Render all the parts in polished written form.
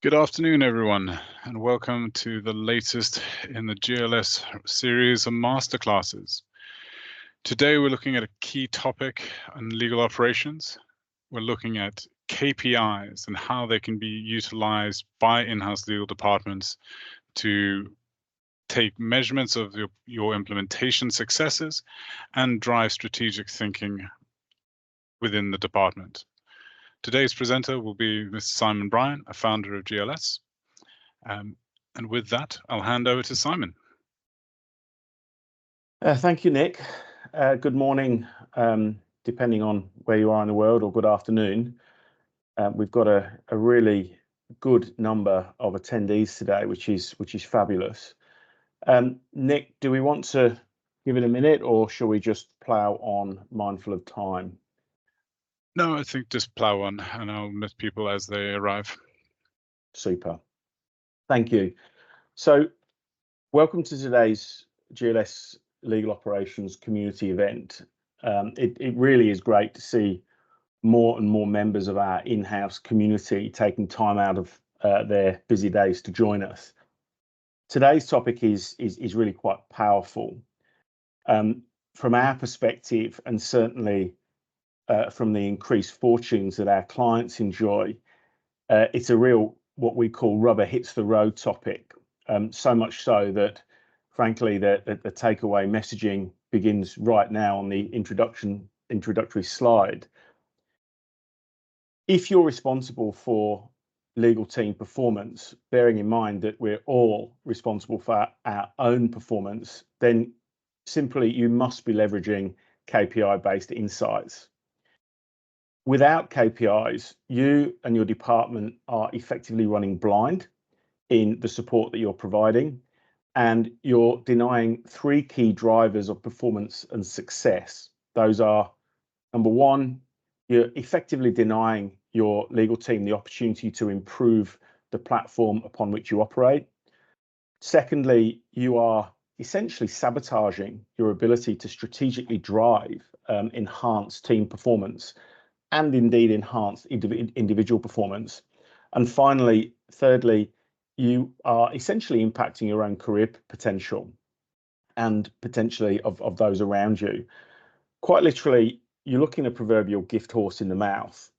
Good afternoon, everyone, and welcome to the latest in the GLS series of masterclasses. Today, we're looking at a key topic on legal operations. We're looking at KPIs and how they can be utilized by in-house legal departments to take measurements of your implementation successes and drive strategic thinking within the department. Today's presenter will be Mr. Simon Bryan, a founder of GLS. And with that, I'll hand over to Simon. Thank you, Nick. Good morning, depending on where you are in the world, or good afternoon. We've got a really good number of attendees today, which is fabulous. Nick, do we want to give it a minute, or shall we just plough on, mindful of time? No, I think just plough on, and I'll meet people as they arrive. Super. Thank you. So, welcome to today's GLS Legal Operations community event. It really is great to see more and more members of our in-house community taking time out of their busy days to join us. Today's topic is really quite powerful. From our perspective, and certainly from the increased fortunes that our clients enjoy, it's a real, what we call rubber hits the road topic. So much so that, frankly, the takeaway messaging begins right now on the introductory slide. If you're responsible for legal team performance, bearing in mind that we're all responsible for our own performance, then simply you must be leveraging KPI-based insights. Without KPIs, you and your department are effectively running blind in the support that you're providing, and you're denying three key drivers of performance and success. Those are, number one, you're effectively denying your legal team the opportunity to improve the platform upon which you operate. Secondly, you are essentially sabotaging your ability to strategically drive enhanced team performance and indeed enhanced individual performance. And finally, thirdly, you are essentially impacting your own career potential and potentially of those around you. Quite literally, you're looking a proverbial gift horse in the mouth.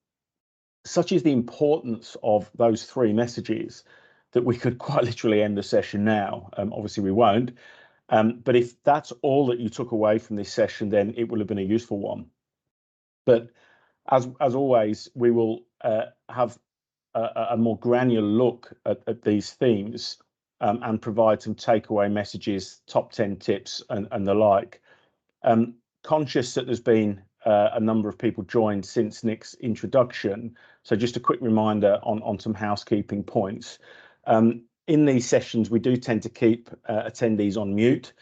Such is the importance of those three messages that we could quite literally end the session now. Obviously, we won't. But if that's all that you took away from this session, then it will have been a useful one. But as always, we will have a more granular look at these themes and provide some takeaway messages, top 10 tips and the like. Conscious that there's been a number of people joined since Nick's introduction, so just a quick reminder on some housekeeping points. In these sessions, we do tend to keep attendees on mute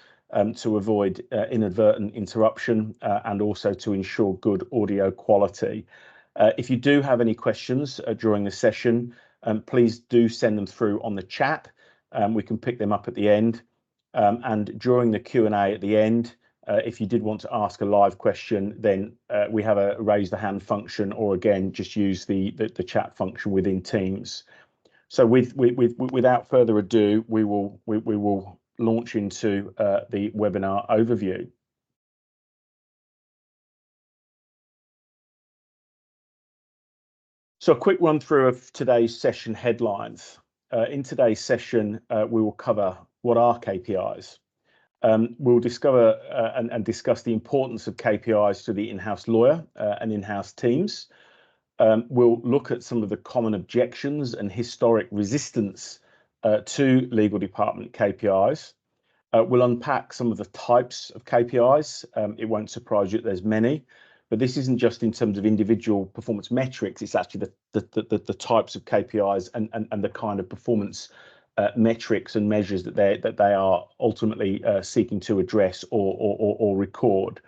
to avoid inadvertent interruption and also to ensure good audio quality. If you do have any questions during the session, please do send them through on the chat. We can pick them up at the end. And during the Q&A at the end, if you did want to ask a live question, then we have a raise the hand function, or again, just use the chat function within Teams. So without further ado, we will launch into the webinar overview. So a quick run through of today's session headlines. In today's session, we will cover what are KPIs. We'll discover and discuss the importance of KPIs to the in-house lawyer and in-house teams. We'll look at some of the common objections and historic resistance to legal department KPIs. We'll unpack some of the types of KPIs. It won't surprise you that there's many, but this isn't just in terms of individual performance metrics. It's actually the types of KPIs and the kind of performance metrics and measures that they are ultimately seeking to address or record.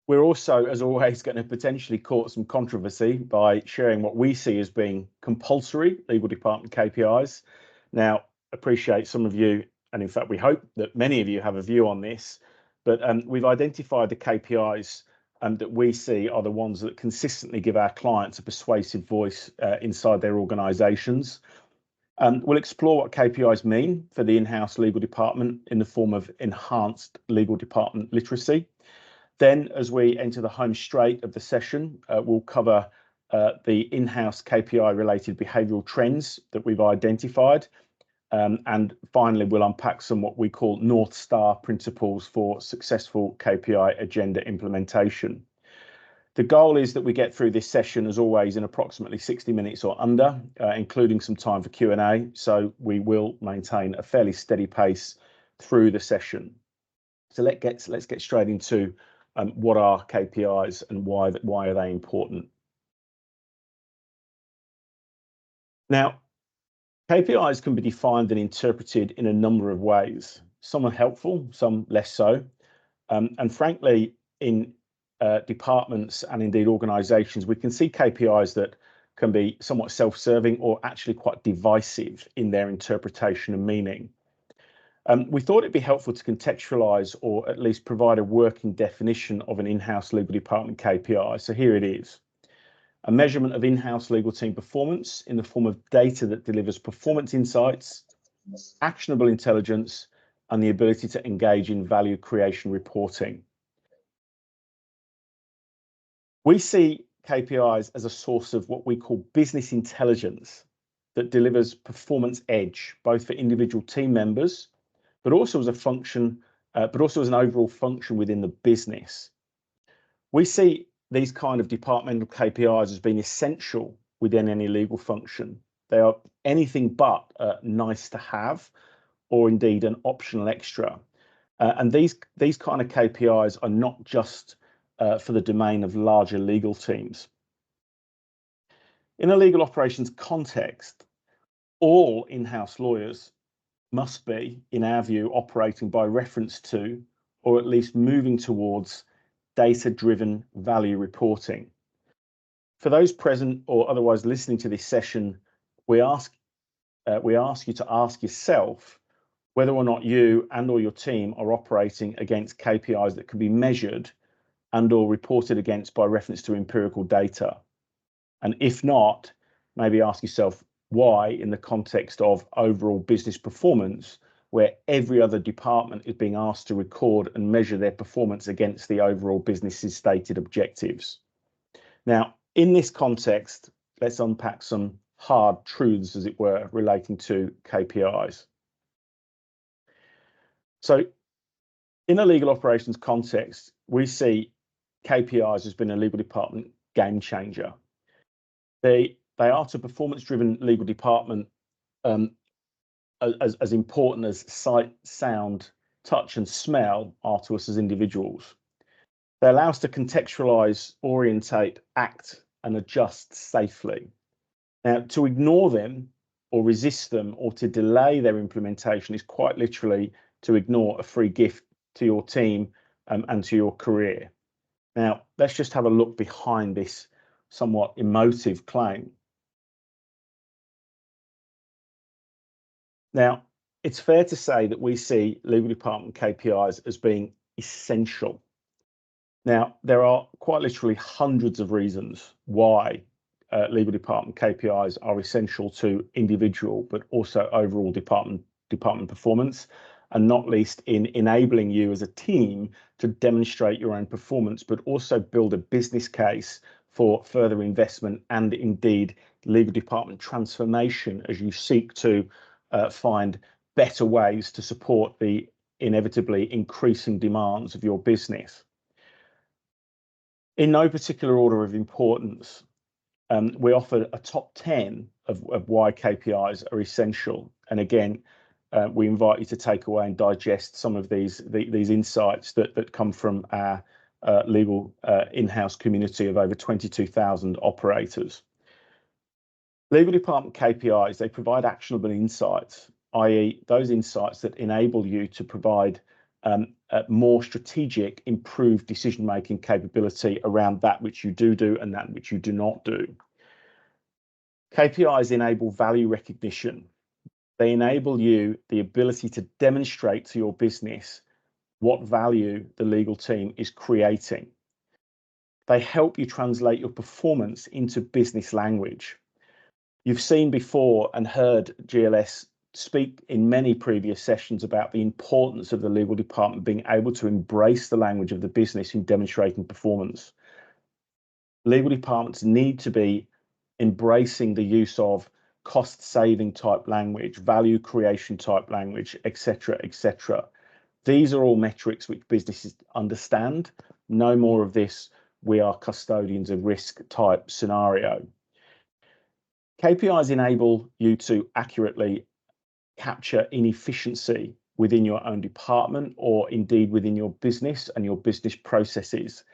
We're also, as always, going to potentially cause some controversy by sharing what we see as being compulsory legal department KPIs. Now, appreciate some of you, and in fact, we hope that many of you have a view on this, but we've identified the KPIs that we see are the ones that consistently give our clients a persuasive voice inside their organisations. We'll explore what KPIs mean for the in-house legal department in the form of enhanced legal department literacy. Then, as we enter the home straight of the session, we'll cover the in-house KPI-related behavioural trends that we've identified. And finally, we'll unpack some what we call North Star principles for successful KPI agenda implementation. The goal is that we get through this session, as always, in approximately 60 minutes or under, including some time for Q&A. So we will maintain a fairly steady pace through the session. So let's get straight into what are KPIs and why are they important. Now, KPIs can be defined and interpreted in a number of ways. Some are helpful, some less so. And frankly, in departments and indeed organisations, we can see KPIs that can be somewhat self-serving or actually quite divisive in their interpretation and meaning. We thought it'd be helpful to contextualise or at least provide a working definition of an in-house legal department KPI. So here it is. A measurement of in-house legal team performance in the form of data that delivers performance insights, actionable intelligence, and the ability to engage in value creation reporting. We see KPIs as a source of what we call business intelligence that delivers performance edge, both for individual team members, but also as a function, but also as an overall function within the business. We see these kind of departmental KPIs as being essential within any legal function. They are anything but nice to have, or indeed an optional extra. And these kind of KPIs are not just for the domain of larger legal teams. In a legal operations context, all in-house lawyers must be, in our view, operating by reference to, or at least moving towards, data-driven value reporting. For those present or otherwise listening to this session, we ask you to ask yourself whether or not you and or your team are operating against KPIs that can be measured and or reported against by reference to empirical data. And if not, maybe ask yourself why, in the context of overall business performance, where every other department is being asked to record and measure their performance against the overall business's stated objectives. Now, in this context, let's unpack some hard truths, as it were, relating to KPIs. So, in a legal operations context, we see KPIs as being a legal department game changer. They are to performance-driven legal department as important as sight, sound, touch, and smell are to us as individuals. They allow us to contextualise, orientate, act, and adjust safely. Now, to ignore them or resist them or to delay their implementation is quite literally to ignore a free gift to your team and to your career. Now, let's just have a look behind this somewhat emotive claim. Now, it's fair to say that we see legal department KPIs as being essential. Now, there are quite literally hundreds of reasons why legal department KPIs are essential to individual, but also overall department performance, and not least in enabling you as a team to demonstrate your own performance, but also build a business case for further investment and indeed legal department transformation as you seek to find better ways to support the inevitably increasing demands of your business. In no particular order of importance, we offer a top 10 of why KPIs are essential. And again, we invite you to take away and digest some of these insights that come from our legal in-house community of over 22,000 operators. Legal department KPIs, they provide actionable insights, i.e. those insights that enable you to provide a more strategic, improved decision-making capability around that which you do and that which you do not do. KPIs enable value recognition. They enable you the ability to demonstrate to your business what value the legal team is creating. They help you translate your performance into business language. You've seen before and heard GLS speak in many previous sessions about the importance of the legal department being able to embrace the language of the business in demonstrating performance. Legal departments need to be embracing the use of cost saving type language, value creation type language, etc., etc. These are all metrics which businesses understand. No more of this, we are custodians of risk type scenario. KPIs enable you to accurately capture inefficiency within your own department or indeed within your business and your business processes.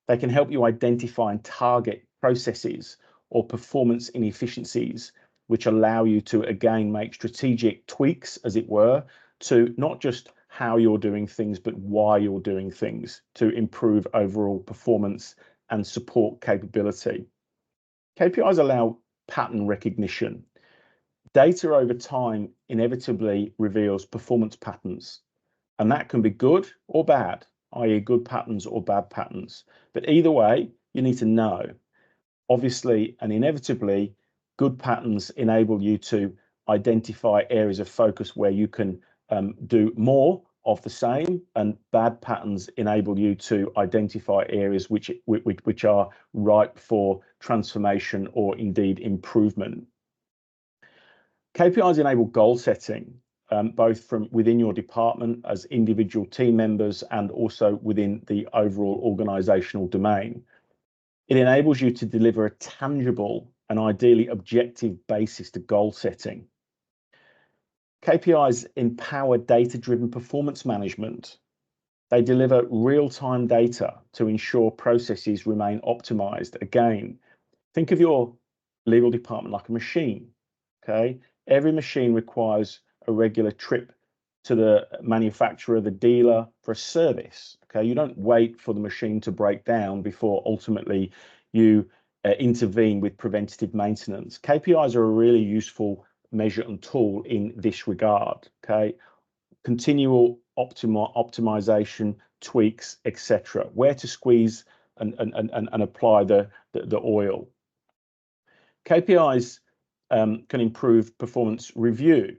They can help you identify and target processes or performance inefficiencies, which allow you to again make strategic tweaks, as it were, to not just how you're doing things, but why you're doing things to improve overall performance and support capability. KPIs allow pattern recognition. Data over time inevitably reveals performance patterns, and that can be good or bad, i.e. good patterns or bad patterns. But either way, you need to know. Obviously, and inevitably, good patterns enable you to identify areas of focus where you can do more of the same, and bad patterns enable you to identify areas which are ripe for transformation or indeed improvement. KPIs enable goal setting, both from within your department as individual team members and also within the overall organizational domain. It enables you to deliver a tangible and ideally objective basis to goal setting. KPIs empower data-driven performance management. They deliver real-time data to ensure processes remain optimized. Again, think of your legal department like a machine, okay? Every machine requires a regular trip to the manufacturer, the dealer, for a service, okay? You don't wait for the machine to break down before ultimately you intervene with preventative maintenance. KPIs are a really useful measure and tool in this regard, okay? Continual optimization, tweaks, etc. Where to squeeze and apply the oil. KPIs can improve performance review.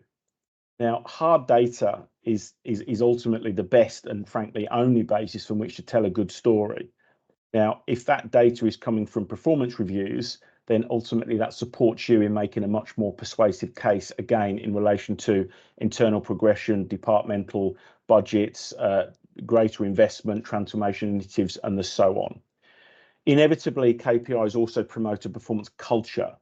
Now, hard data is ultimately the best and frankly only basis from which to tell a good story. Now, if that data is coming from performance reviews, then ultimately that supports you in making a much more persuasive case, again, in relation to internal progression, departmental budgets, greater investment, transformation initiatives, and so on. Inevitably, KPIs also promote a performance culture.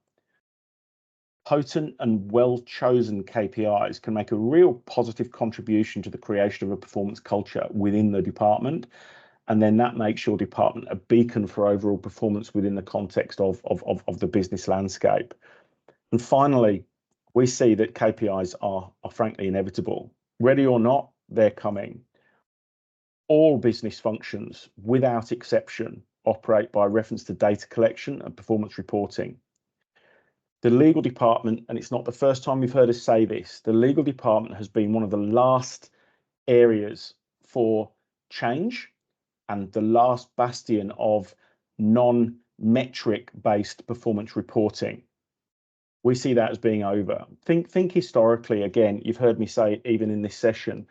Potent and well-chosen KPIs can make a real positive contribution to the creation of a performance culture within the department, and then that makes your department a beacon for overall performance within the context of the business landscape. And finally, we see that KPIs are frankly inevitable. Ready or not, they're coming. All business functions, without exception, operate by reference to data collection and performance reporting. The legal department, and it's not the first time we've heard us say this, the legal department has been one of the last areas for change and the last bastion of non-metric based performance reporting. We see that as being over. Think historically, again, you've heard me say it even in this session,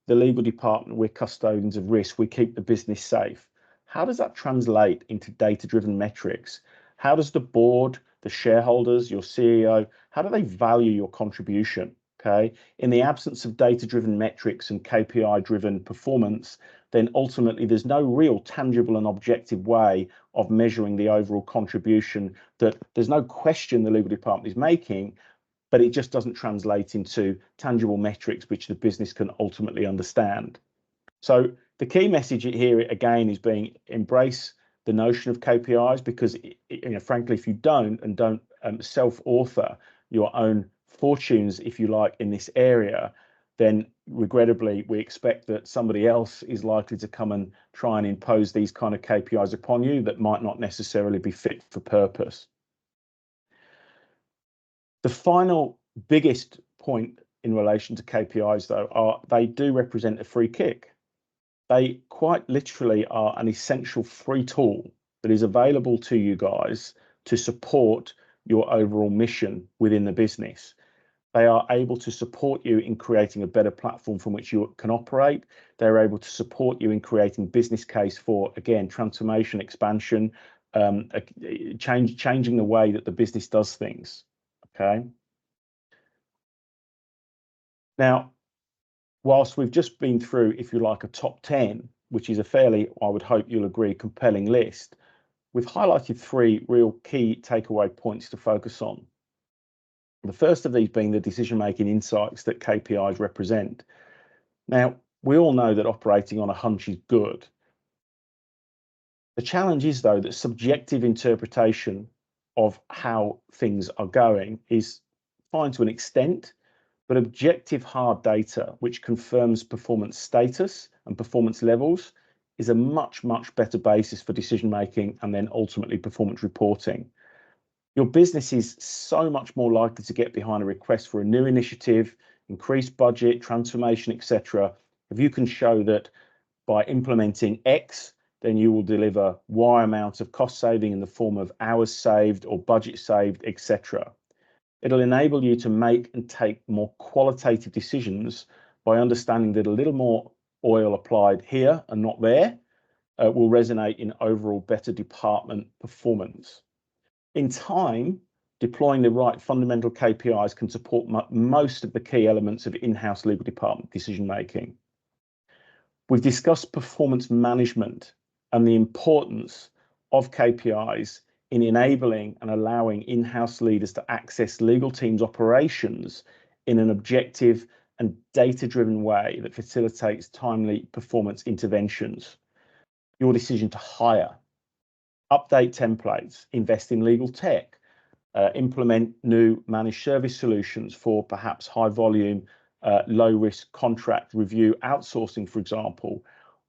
the legal department, we're custodians of risk, we keep the business safe. How does that translate into data-driven metrics? How does the board, the shareholders, your CEO, how do they value your contribution? Okay, in the absence of data-driven metrics and KPI-driven performance, then ultimately there's no real tangible and objective way of measuring the overall contribution that there's no question the legal department is making, but it just doesn't translate into tangible metrics which the business can ultimately understand. So the key message here again is being embrace the notion of KPIs, because frankly, if you don't self-author your own fortunes, if you like, in this area, then regrettably we expect that somebody else is likely to come and try and impose these kind of KPIs upon you that might not necessarily be fit for purpose. The final biggest point in relation to KPIs, though, are they do represent a free kick. They quite literally are an essential free tool that is available to you guys to support your overall mission within the business. They are able to support you in creating a better platform from which you can operate. They're able to support you in creating business case for, again, transformation, expansion, changing the way that the business does things. Okay. Now, whilst we've just been through, if you like, a top 10, which is a fairly, I would hope you'll agree, compelling list, we've highlighted 3 real key takeaway points to focus on. The first of these being the decision-making insights that KPIs represent. Now, we all know that operating on a hunch is good. The challenge is, though, that subjective interpretation of how things are going is fine to an extent, but objective hard data, which confirms performance status and performance levels, is a much, much better basis for decision-making and then ultimately performance reporting. Your business is so much more likely to get behind a request for a new initiative, increased budget, transformation, etc. If you can show that by implementing X, then you will deliver Y amount of cost saving in the form of hours saved or budget saved, etc. It'll enable you to make and take more qualitative decisions by understanding that a little more oil applied here and not there will resonate in overall better department performance. In time, deploying the right fundamental KPIs can support most of the key elements of in-house legal department decision making. We've discussed performance management and the importance of KPIs in enabling and allowing in-house leaders to access legal teams' operations in an objective and data-driven way that facilitates timely performance interventions. Your decision to hire, update templates, invest in legal tech, implement new managed service solutions for perhaps high volume, low risk contract review outsourcing, for example.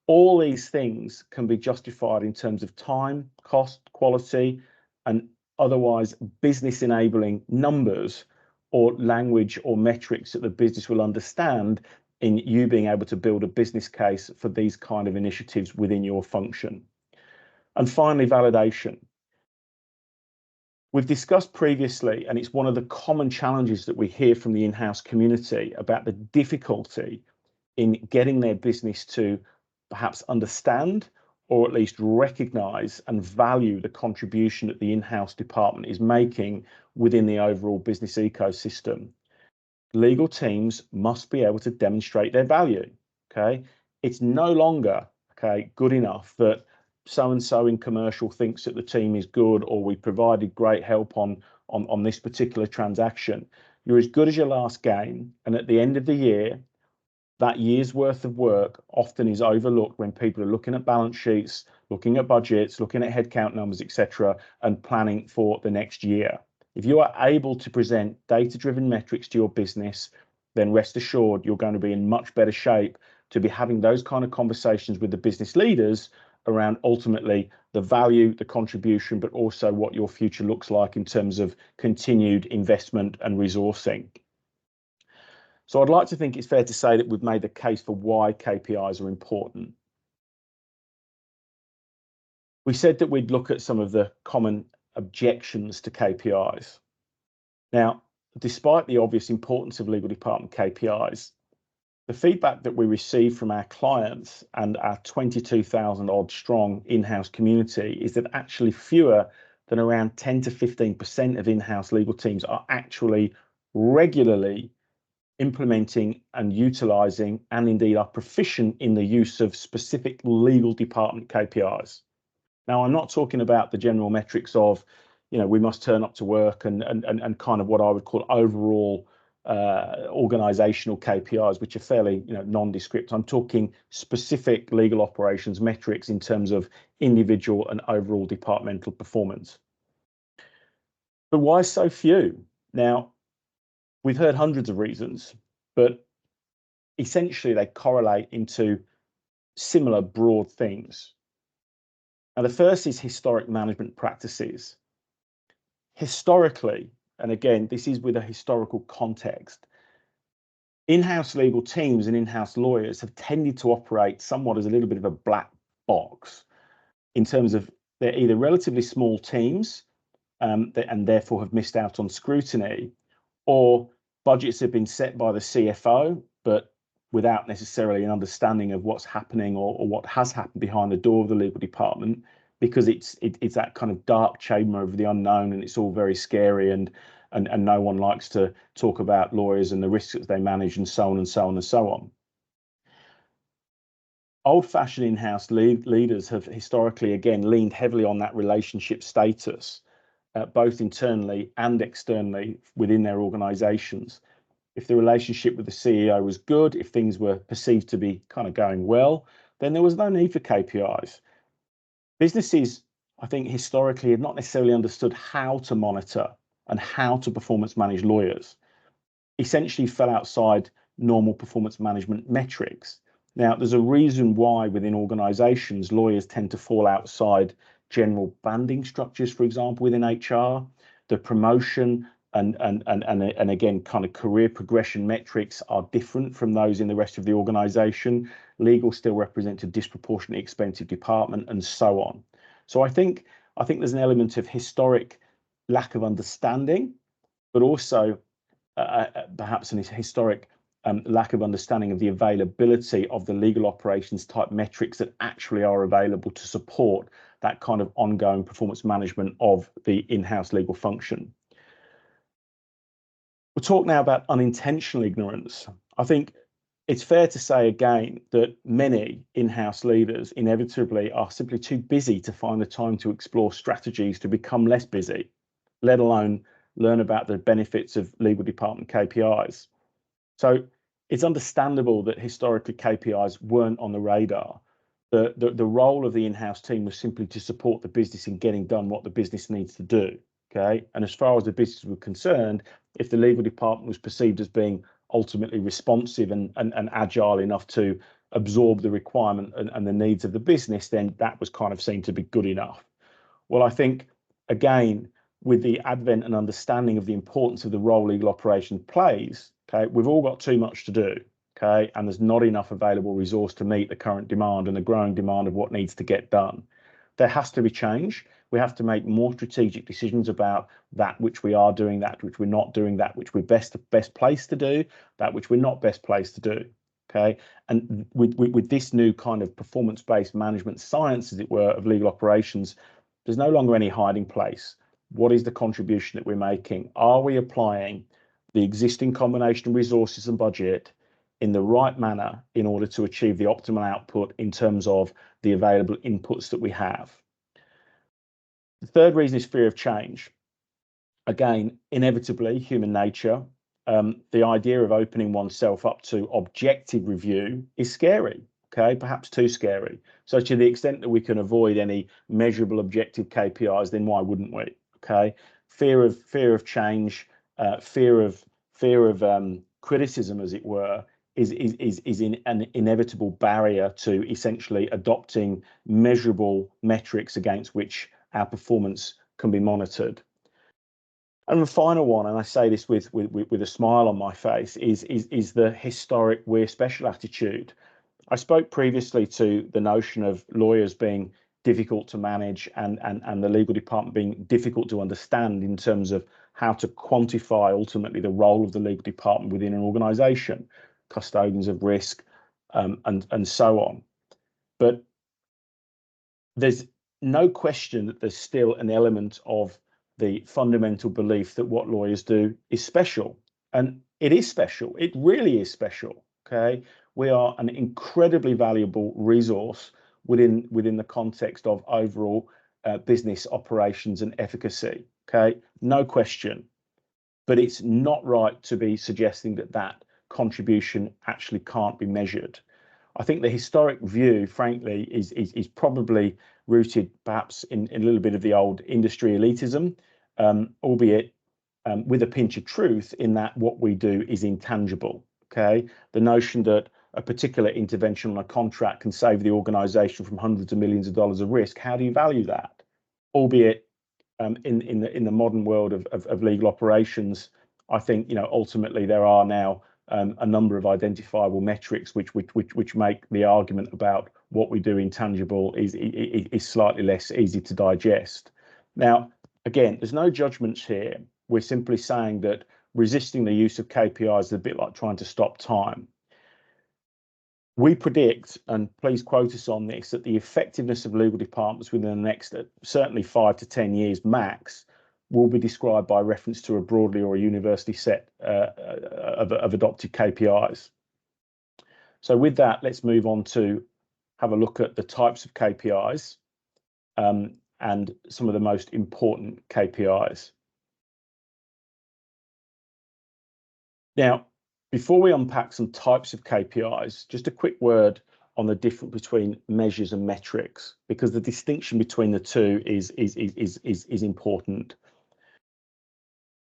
All these things can be justified in terms of time, cost, quality, and otherwise business enabling numbers or language or metrics that the business will understand in you being able to build a business case for these kind of initiatives within your function. And finally, validation. We've discussed previously, and it's one of the common challenges that we hear from the in-house community about the difficulty in getting their business to perhaps understand or at least recognize and value the contribution that the in-house department is making within the overall business ecosystem. Legal teams must be able to demonstrate their value. Okay, it's no longer good enough that so-and-so in commercial thinks that the team is good, or we provided great help on this particular transaction. You're as good as your last game, and at the end of the year, that year's worth of work often is overlooked when people are looking at balance sheets, looking at budgets, looking at headcount numbers, etc., and planning for the next year. If you are able to present data-driven metrics to your business, then rest assured you're going to be in much better shape to be having those kind of conversations with the business leaders around ultimately the value, the contribution, but also what your future looks like in terms of continued investment and resourcing. So I'd like to think it's fair to say that we've made the case for why KPIs are important. We said that we'd look at some of the common objections to KPIs. Now, despite the obvious importance of legal department KPIs, the feedback that we receive from our clients and our 22,000 odd strong in-house community is that actually fewer than around 10 to 15% of in-house legal teams are actually regularly implementing and utilizing, and indeed are proficient in the use of specific legal department KPIs. Now, I'm not talking about the general metrics of, we must turn up to work and kind of what I would call overall organizational KPIs, which are fairly nondescript. I'm talking specific legal operations metrics in terms of individual and overall departmental performance. But why so few? Now, we've heard hundreds of reasons, but essentially they correlate into similar broad things. Now, the first is historic management practices. Historically, and again, this is with a historical context, in-house legal teams and in-house lawyers have tended to operate somewhat as a little bit of a black box in terms of they're either relatively small teams and therefore have missed out on scrutiny, or budgets have been set by the CFO, but without necessarily an understanding of what's happening or what has happened behind the door of the legal department, because it's that kind of dark chamber of the unknown, and it's all very scary, and no one likes to talk about lawyers and the risks that they manage, and so on and so on and so on. Old-fashioned in-house leaders have historically, again, leaned heavily on that relationship status, both internally and externally within their organizations. If the relationship with the CEO was good, if things were perceived to be kind of going well, then there was no need for KPIs. Businesses, I think, historically had not necessarily understood how to monitor and how to performance manage lawyers, essentially fell outside normal performance management metrics. Now, there's a reason why within organizations, lawyers tend to fall outside general banding structures, for example, within HR. The promotion and again, kind of career progression metrics are different from those in the rest of the organization. Legal still represents a disproportionately expensive department, and so on. So I think there's an element of historic lack of understanding, but also perhaps an historic lack of understanding of the availability of the legal operations type metrics that actually are available to support that kind of ongoing performance management of the in-house legal function. We'll talk now about unintentional ignorance. I think it's fair to say again that many in-house leaders inevitably are simply too busy to find the time to explore strategies to become less busy, let alone learn about the benefits of legal department KPIs. So it's understandable that historically KPIs weren't on the radar. The role of the in-house team was simply to support the business in getting done what the business needs to do. Okay. And as far as the business was concerned, if the legal department was perceived as being ultimately responsive and agile enough to absorb the requirement and the needs of the business, then that was kind of seen to be good enough. Well, I think, again, with the advent and understanding of the importance of the role legal operation plays, okay, we've all got too much to do, okay, and there's not enough available resource to meet the current demand and the growing demand of what needs to get done. There has to be change. We have to make more strategic decisions about that which we are doing, that which we're not doing, that which we're best placed to do, that which we're not best placed to do. Okay, and with this new kind of performance-based management science, as it were, of legal operations, there's no longer any hiding place. What is the contribution that we're making? Are we applying the existing combination of resources and budget in the right manner in order to achieve the optimal output in terms of the available inputs that we have? The third reason is fear of change. Again, inevitably, human nature. The idea of opening oneself up to objective review is scary, okay, perhaps too scary. So to the extent that we can avoid any measurable objective KPIs, then why wouldn't we? Okay, fear of change, fear of criticism, as it were, is an inevitable barrier to essentially adopting measurable metrics against which our performance can be monitored. And the final one, and I say this with a smile on my face, is the historic we're special attitude. I spoke previously to the notion of lawyers being difficult to manage and the legal department being difficult to understand in terms of how to quantify ultimately the role of the legal department within an organization, custodians of risk, and so on. But there's no question that there's still an element of the fundamental belief that what lawyers do is special. And it is special. It really is special. Okay. We are an incredibly valuable resource within the context of overall business operations and efficacy. Okay. No question. But it's not right to be suggesting that that contribution actually can't be measured. I think the historic view, frankly, is probably rooted perhaps in a little bit of the old industry elitism, albeit with a pinch of truth in that what we do is intangible. Okay, the notion that a particular intervention on a contract can save the organisation from hundreds of millions of dollars of risk. How do you value that? Albeit in the modern world of legal operations, I think ultimately there are now a number of identifiable metrics which make the argument about what we do intangible is slightly less easy to digest. Now, again, there's no judgments here. We're simply saying that resisting the use of KPIs is a bit like trying to stop time. We predict, and please quote us on this, that the effectiveness of legal departments within the next certainly 5 to 10 years max will be described by reference to a broadly or a universally set of adopted KPIs. So with that, let's move on to have a look at the types of KPIs and some of the most important KPIs. Now, before we unpack some types of KPIs, just a quick word on the difference between measures and metrics, because the distinction between the two is important.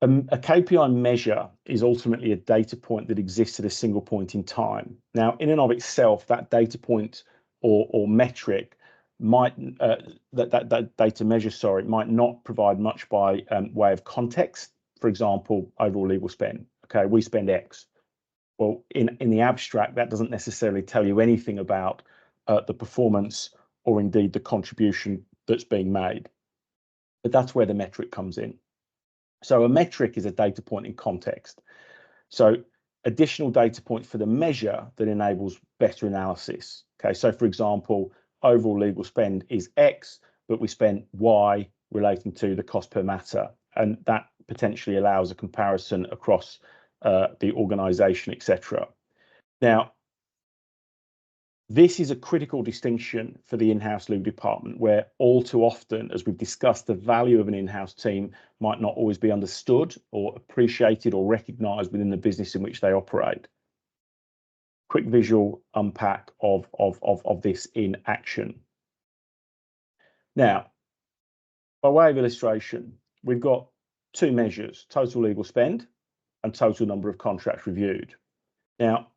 A KPI measure is ultimately a data point that exists at a single point in time. Now, in and of itself, that data point or metric might that data measure, sorry, might not provide much by way of context. For example, overall legal spend. Okay, we spend X. Well, in the abstract, that doesn't necessarily tell you anything about the performance or indeed the contribution that's being made. But that's where the metric comes in. So a metric is a data point in context. So additional data points for the measure that enables better analysis. Okay, so for example, overall legal spend is X, but we spent Y relating to the cost per matter, and that potentially allows a comparison across the organization, etc. Now, this is a critical distinction for the in-house legal department, where all too often, as we've discussed, the value of an in-house team might not always be understood or appreciated or recognized within the business in which they operate. Quick visual unpack of this in action. Now, by way of illustration, we've got two measures: total legal spend and total number of contracts reviewed. Now,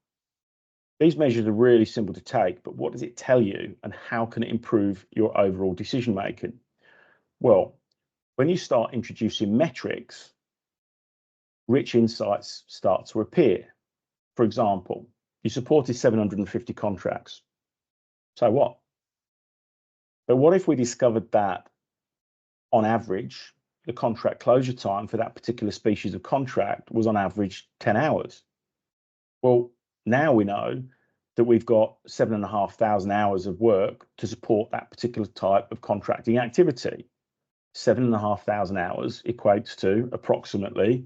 these measures are really simple to take, but what does it tell you and how can it improve your overall decision making? Well, when you start introducing metrics, rich insights start to appear. For example, you supported 750 contracts. So what? But what if we discovered that on average, the contract closure time for that particular species of contract was on average 10 hours? Well, now we know that we've got 7,500 hours of work to support that particular type of contracting activity. 7,500 hours equates to approximately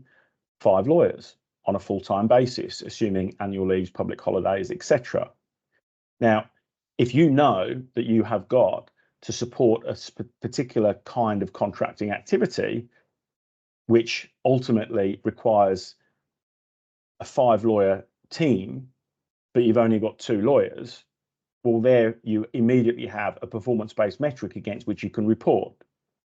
5 lawyers on a full-time basis, assuming annual leaves, public holidays, etc. Now, if you know that you have got to support a particular kind of contracting activity, which ultimately requires a 5-lawyer team, but you've only got 2 lawyers, well, there you immediately have a performance-based metric against which you can report.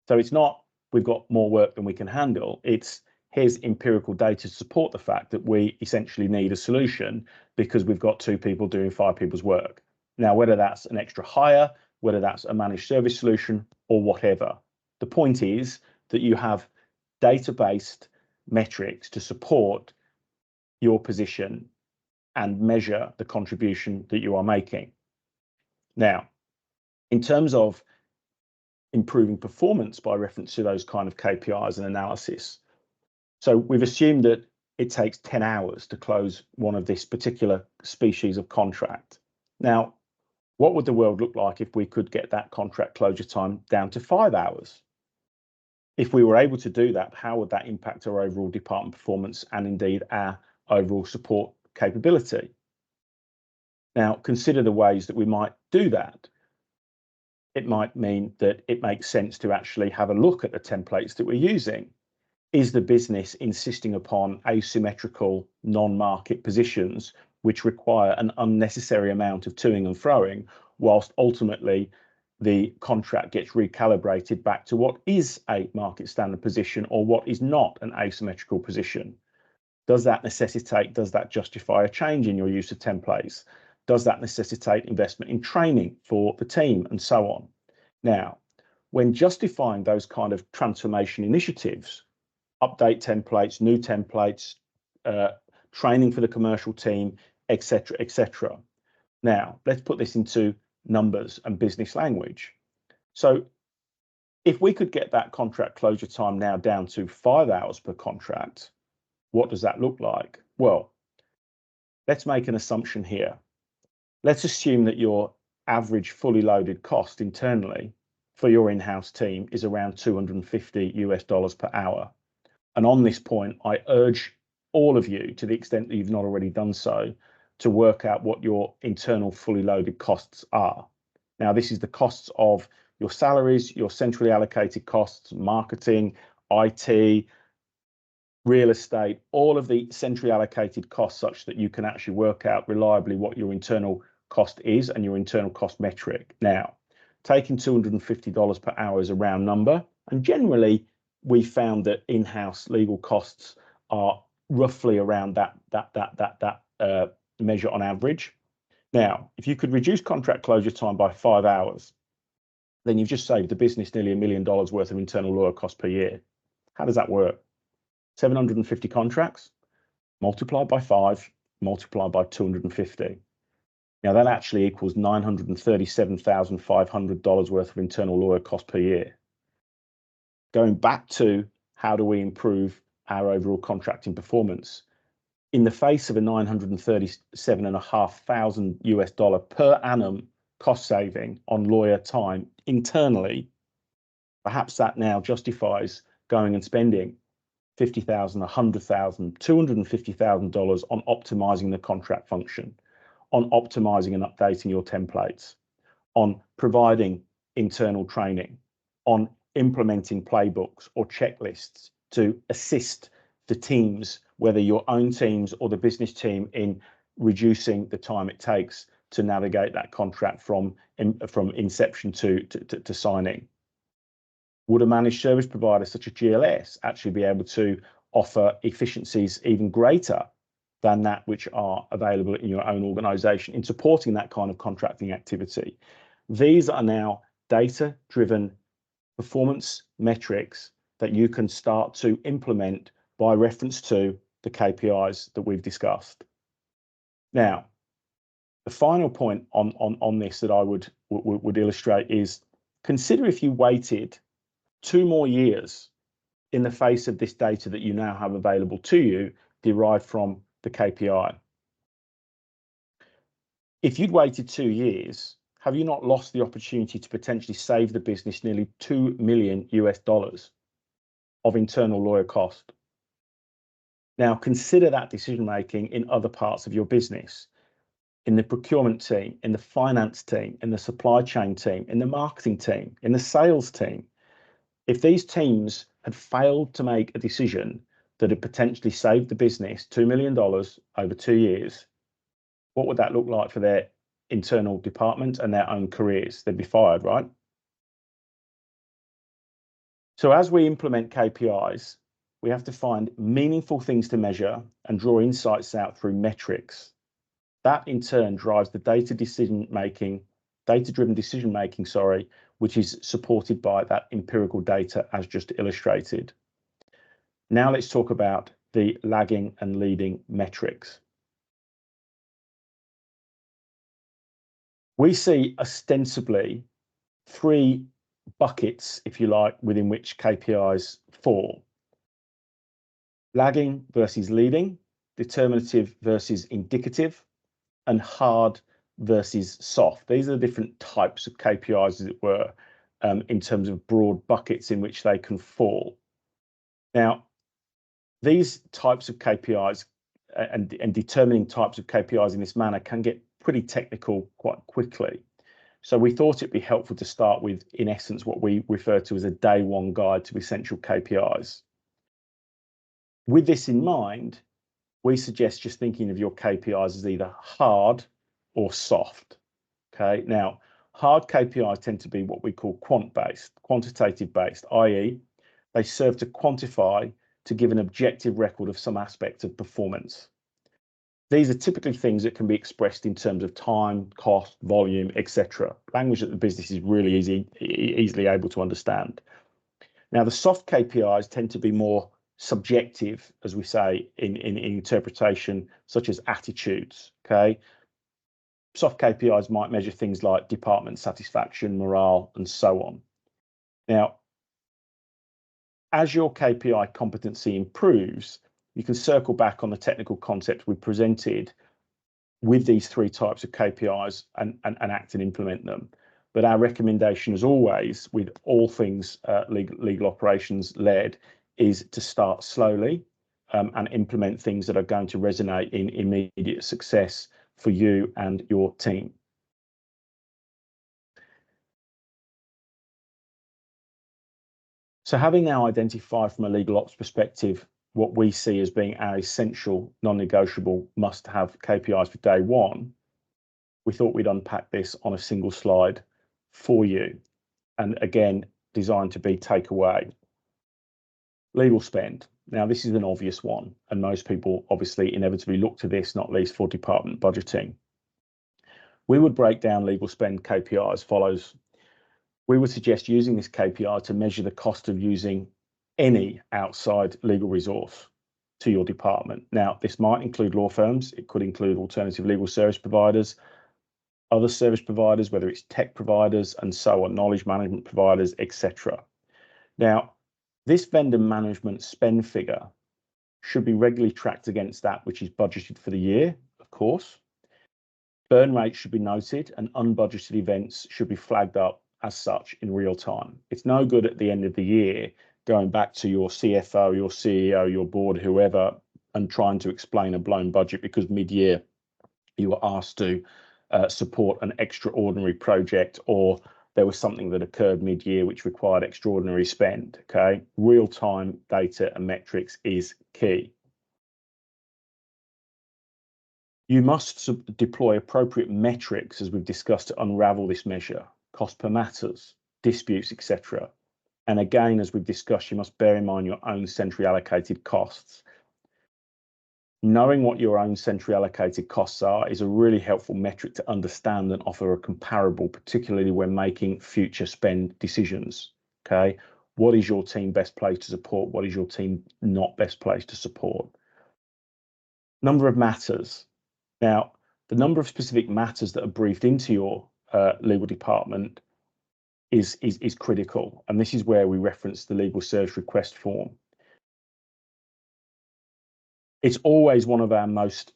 So it's not we've got more work than we can handle, it's here's empirical data to support the fact that we essentially need a solution because we've got 2 people doing 5 people's work. Now, whether that's an extra hire, whether that's a managed service solution or whatever, the point is that you have data-based metrics to support your position and measure the contribution that you are making. Now, in terms of improving performance by reference to those kind of KPIs and analysis, so we've assumed that it takes 10 hours to close one of this particular species of contract. Now, what would the world look like if we could get that contract closure time down to 5 hours? If we were able to do that, how would that impact our overall department performance and indeed our overall support capability? Now, consider the ways that we might do that. It might mean that it makes sense to actually have a look at the templates that we're using. Is the business insisting upon asymmetrical non-market positions which require an unnecessary amount of toing and froing, whilst ultimately the contract gets recalibrated back to what is a market standard position or what is not an asymmetrical position? Does that justify a change in your use of templates? Does that necessitate investment in training for the team and so on? Now, when justifying those kind of transformation initiatives, update templates, new templates, training for the commercial team, etc., etc. Now, let's put this into numbers and business language. So if we could get that contract closure time now down to 5 hours per contract, what does that look like? Well, let's make an assumption here. Let's assume that your average fully loaded cost internally for your in-house team is around $250 per hour. And on this point, I urge all of you, to the extent that you've not already done so, to work out what your internal fully loaded costs are. Now, this is the costs of your salaries, your centrally allocated costs, marketing, IT, real estate, all of the centrally allocated costs, such that you can actually work out reliably what your internal cost is and your internal cost metric. Now, taking $250 per hour is a round number, and generally we found that in-house legal costs are roughly around that measure on average. Now, if you could reduce contract closure time by 5 hours, then you've just saved the business nearly $1 million worth of internal lawyer costs per year. How does that work? 750 contracts multiplied by 5, multiplied by 250. Now that actually equals $937,500 worth of internal lawyer cost per year. Going back to how do we improve our overall contracting performance? In the face of a $937,500 per annum cost saving on lawyer time internally, perhaps that now justifies going and spending $50,000, $100,000, $250,000 on optimizing the contract function, on optimizing and updating your templates, on providing internal training, on implementing playbooks or checklists to assist the teams, whether your own teams or the business team, in reducing the time it takes to navigate that contract from inception to signing. Would a managed service provider such as GLS actually be able to offer efficiencies even greater than that which are available in your own organization in supporting that kind of contracting activity? These are now data-driven performance metrics that you can start to implement by reference to the KPIs that we've discussed. Now, the final point on this that I would illustrate is, consider if you waited 2 more years in the face of this data that you now have available to you, derived from the KPI. If you'd waited 2 years, have you not lost the opportunity to potentially save the business nearly $2 million of internal lawyer cost? Now consider that decision making in other parts of your business, in the procurement team, in the finance team, in the supply chain team, in the marketing team, in the sales team. If these teams had failed to make a decision that had potentially saved the business $2 million over 2 years, what would that look like for their internal department and their own careers? They'd be fired, right? So as we implement KPIs, we have to find meaningful things to measure and draw insights out through metrics. That in turn drives the data-driven decision making, which is supported by that empirical data as just illustrated. Now let's talk about the lagging and leading metrics. We see ostensibly 3 buckets, if you like, within which KPIs fall: lagging versus leading, determinative versus indicative, and hard versus soft. These are the different types of KPIs, as it were, in terms of broad buckets in which they can fall. Now, these types of KPIs and determining types of KPIs in this manner can get pretty technical quite quickly. So we thought it'd be helpful to start with, in essence, what we refer to as a day one guide to essential KPIs. With this in mind, we suggest just thinking of your KPIs as either hard or soft. Okay, now hard KPIs tend to be what we call quant-based, quantitative-based, i.e. they serve to quantify, to give an objective record of some aspect of performance. These are typically things that can be expressed in terms of time, cost, volume, etc. Language that the business is really easily able to understand. Now, the soft KPIs tend to be more subjective, as we say in interpretation, such as attitudes. Okay, soft KPIs might measure things like department satisfaction, morale, and so on. Now, as your KPI competency improves, you can circle back on the technical concepts we presented with these three types of KPIs and act and implement them. But our recommendation, as always, with all things legal operations led, is to start slowly and implement things that are going to resonate in immediate success for you and your team. So having now identified from a legal ops perspective what we see as being our essential, non-negotiable, must-have KPIs for day one, we thought we'd unpack this on a single slide for you. And again, designed to be takeaway. Legal spend. Now, this is an obvious one, and most people obviously inevitably look to this, not least for department budgeting. We would break down legal spend KPI as follows. We would suggest using this KPI to measure the cost of using any outside legal resource to your department. Now, this might include law firms, it could include alternative legal service providers, other service providers, whether it's tech providers and so on, knowledge management providers, etc. Now, this vendor management spend figure should be regularly tracked against that which is budgeted for the year, of course. Burn rates should be noted and unbudgeted events should be flagged up as such in real time. It's no good at the end of the year going back to your CFO, your CEO, your board, whoever, and trying to explain a blown budget because mid-year you were asked to support an extraordinary project, or there was something that occurred mid-year which required extraordinary spend. Okay, real-time data and metrics is key. You must deploy appropriate metrics, as we've discussed, to unravel this measure, cost per matters, disputes, etc. And again, as we've discussed, you must bear in mind your own centrally allocated costs. Knowing what your own centrally allocated costs are is a really helpful metric to understand and offer a comparable, particularly when making future spend decisions. Okay, what is your team best placed to support? What is your team not best placed to support? Number of matters. Now, the number of specific matters that are briefed into your legal department is critical, and this is where we reference the legal service request form. It's always one of our most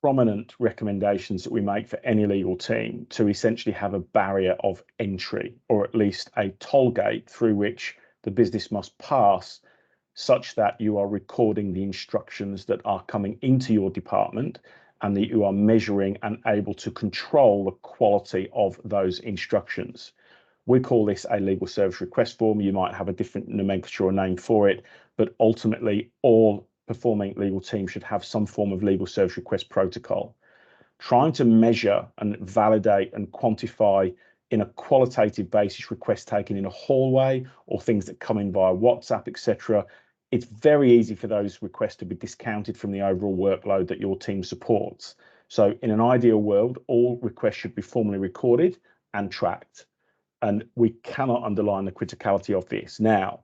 prominent recommendations that we make for any legal team to essentially have a barrier of entry, or at least a toll gate through which the business must pass, such that you are recording the instructions that are coming into your department and that you are measuring and able to control the quality of those instructions. We call this a legal service request form. You might have a different nomenclature or name for it, but ultimately all performing legal teams should have some form of legal service request protocol. Trying to measure and validate and quantify in a qualitative basis requests taken in a hallway or things that come in via WhatsApp, etc. It's very easy for those requests to be discounted from the overall workload that your team supports. So in an ideal world, all requests should be formally recorded and tracked. And we cannot underline the criticality of this. Now,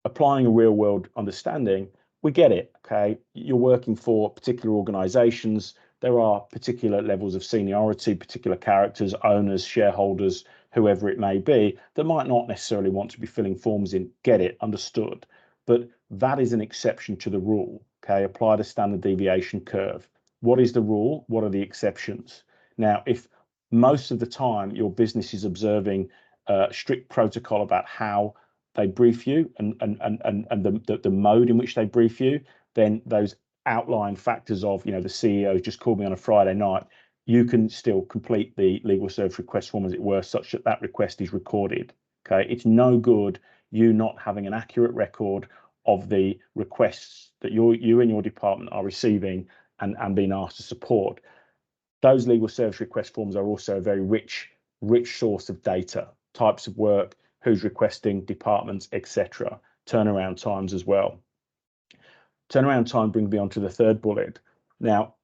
applying a real world understanding, we get it, okay? You're working for particular organizations. There are particular levels of seniority, particular characters, owners, shareholders, whoever it may be, that might not necessarily want to be filling forms in. Get it, understood. But that is an exception to the rule, okay? Apply the standard deviation curve. What is the rule? What are the exceptions? Now, if most of the time your business is observing strict protocol about how they brief you and the mode in which they brief you, then those outline factors of, the CEO just called me on a Friday night, you can still complete the legal service request form, as it were, such that that request is recorded. Okay, it's no good you not having an accurate record of the requests that you and your department are receiving and being asked to support. Those legal service request forms are also a very rich source of data, types of work, who's requesting, departments, etc. Turnaround times as well. Turnaround time brings me on to the third bullet. Now,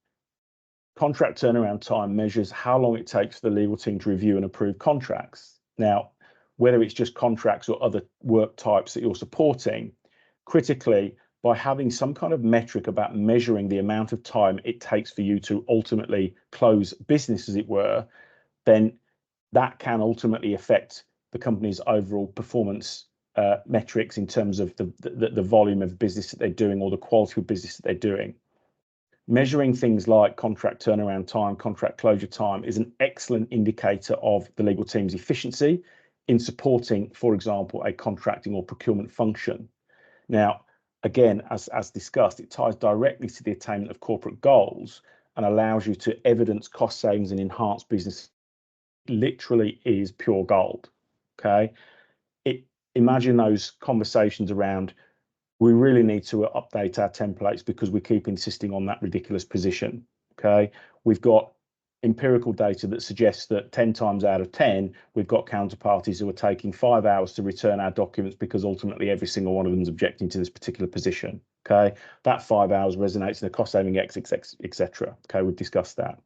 contract turnaround time measures how long it takes for the legal team to review and approve contracts. Now, whether it's just contracts or other work types that you're supporting, critically, by having some kind of metric about measuring the amount of time it takes for you to ultimately close business, as it were, then that can ultimately affect the company's overall performance metrics in terms of the volume of business that they're doing or the quality of business that they're doing. Measuring things like contract turnaround time, contract closure time is an excellent indicator of the legal team's efficiency in supporting, for example, a contracting or procurement function. Now, again, as discussed, it ties directly to the attainment of corporate goals and allows you to evidence cost savings and enhance business. It literally is pure gold. Okay. Imagine those conversations around, we really need to update our templates because we keep insisting on that ridiculous position. Okay. We've got empirical data that suggests that 10 times out of 10, we've got counterparties who are taking 5 hours to return our documents because ultimately every single one of them is objecting to this particular position. Okay. That 5 hours resonates in a cost saving X, etc. Okay. We've discussed that.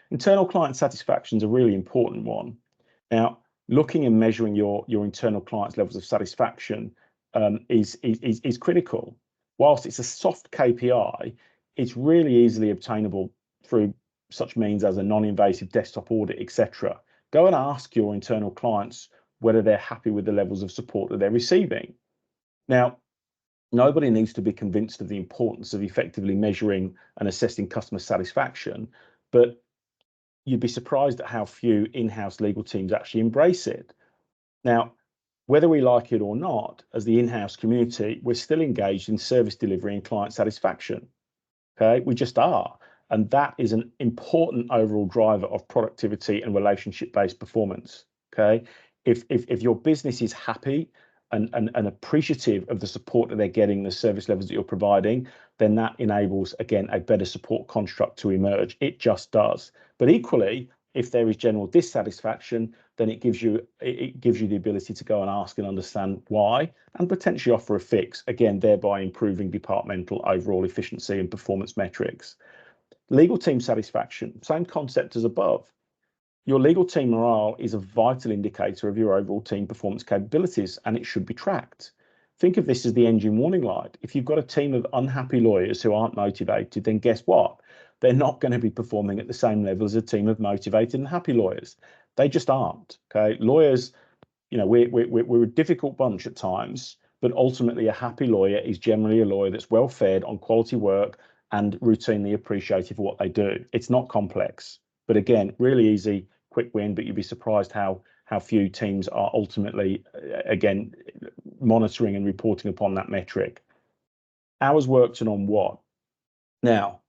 Internal client satisfaction is a really important one. Now, looking and measuring your internal clients' levels of satisfaction is critical. Whilst it's a soft KPI, it's really easily obtainable through such means as a non-invasive desktop audit, etc. Go and ask your internal clients whether they're happy with the levels of support that they're receiving. Now, nobody needs to be convinced of the importance of effectively measuring and assessing customer satisfaction, but you'd be surprised at how few in-house legal teams actually embrace it. Now, whether we like it or not, as the in-house community, we're still engaged in service delivery and client satisfaction. Okay, we just are. And that is an important overall driver of productivity and relationship-based performance. Okay, if your business is happy and appreciative of the support that they're getting, the service levels that you're providing, then that enables, again, a better support construct to emerge. It just does. But equally, if there is general dissatisfaction, then it gives you the ability to go and ask and understand why and potentially offer a fix, again, thereby improving departmental overall efficiency and performance metrics. Legal team satisfaction, same concept as above. Your legal team morale is a vital indicator of your overall team performance capabilities, and it should be tracked. Think of this as the engine warning light. If you've got a team of unhappy lawyers who aren't motivated, then guess what? They're not going to be performing at the same level as a team of motivated and happy lawyers. They just aren't. Okay, lawyers, we're a difficult bunch at times, but ultimately a happy lawyer is generally a lawyer that's well fed on quality work and routinely appreciated for what they do. It's not complex, but again, really easy, quick win, but you'd be surprised how few teams are ultimately, again, monitoring and reporting upon that metric. Hours worked and on what? Now,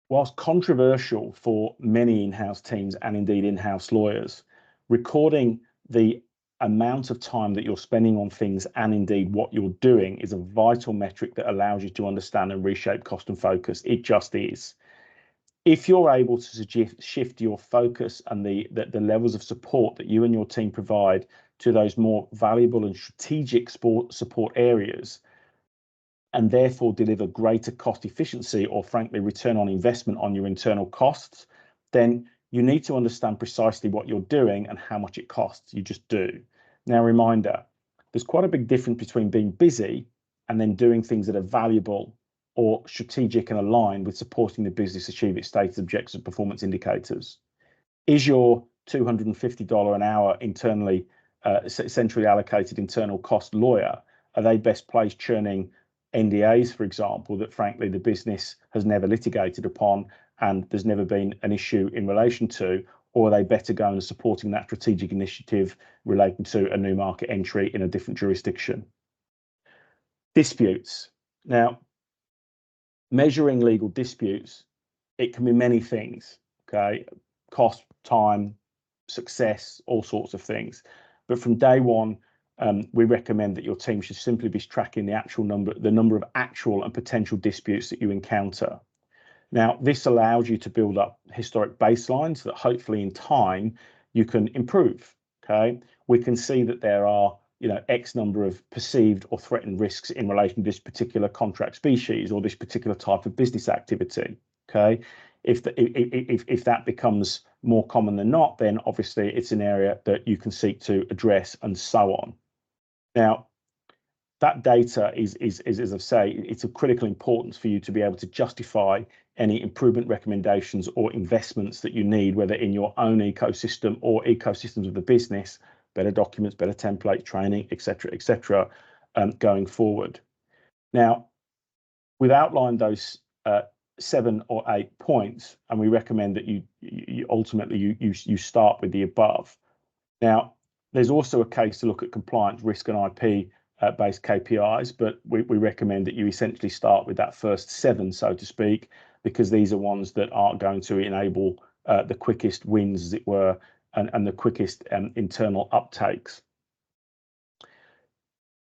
whilst controversial for many in-house teams and indeed in-house lawyers, recording the amount of time that you're spending on things and indeed what you're doing is a vital metric that allows you to understand and reshape cost and focus. It just is. If you're able to shift your focus and the levels of support that you and your team provide to those more valuable and strategic support areas, and therefore deliver greater cost efficiency or frankly return on investment on your internal costs, then you need to understand precisely what you're doing and how much it costs. You just do. Now, reminder, there's quite a big difference between being busy and then doing things that are valuable or strategic and aligned with supporting the business achieve its stated objectives and performance indicators. Is your $250 an hour internally, centrally allocated internal cost lawyer, are they best placed churning NDAs, for example, that frankly the business has never litigated upon and there's never been an issue in relation to, or are they better going and supporting that strategic initiative relating to a new market entry in a different jurisdiction? Disputes. Now, measuring legal disputes, it can be many things, okay? Cost, time, success, all sorts of things. But from day one, we recommend that your team should simply be tracking the number of actual and potential disputes that you encounter. Now, this allows you to build up historic baselines that hopefully in time you can improve, okay? We can see that there are X number of perceived or threatened risks in relation to this particular contract species or this particular type of business activity. Okay, if that becomes more common than not, then obviously it's an area that you can seek to address and so on. Now, that data is, as I say, it's of critical importance for you to be able to justify any improvement recommendations or investments that you need, whether in your own ecosystem or ecosystems of the business, better documents, better template, training, etc., going forward. Now, we've outlined those 7 or 8 points, and we recommend that you ultimately start with the above. Now, there's also a case to look at compliance, risk, and IP based KPIs, but we recommend that you essentially start with that first 7, so to speak, because these are ones that are going to enable the quickest wins, as it were, and the quickest internal uptakes.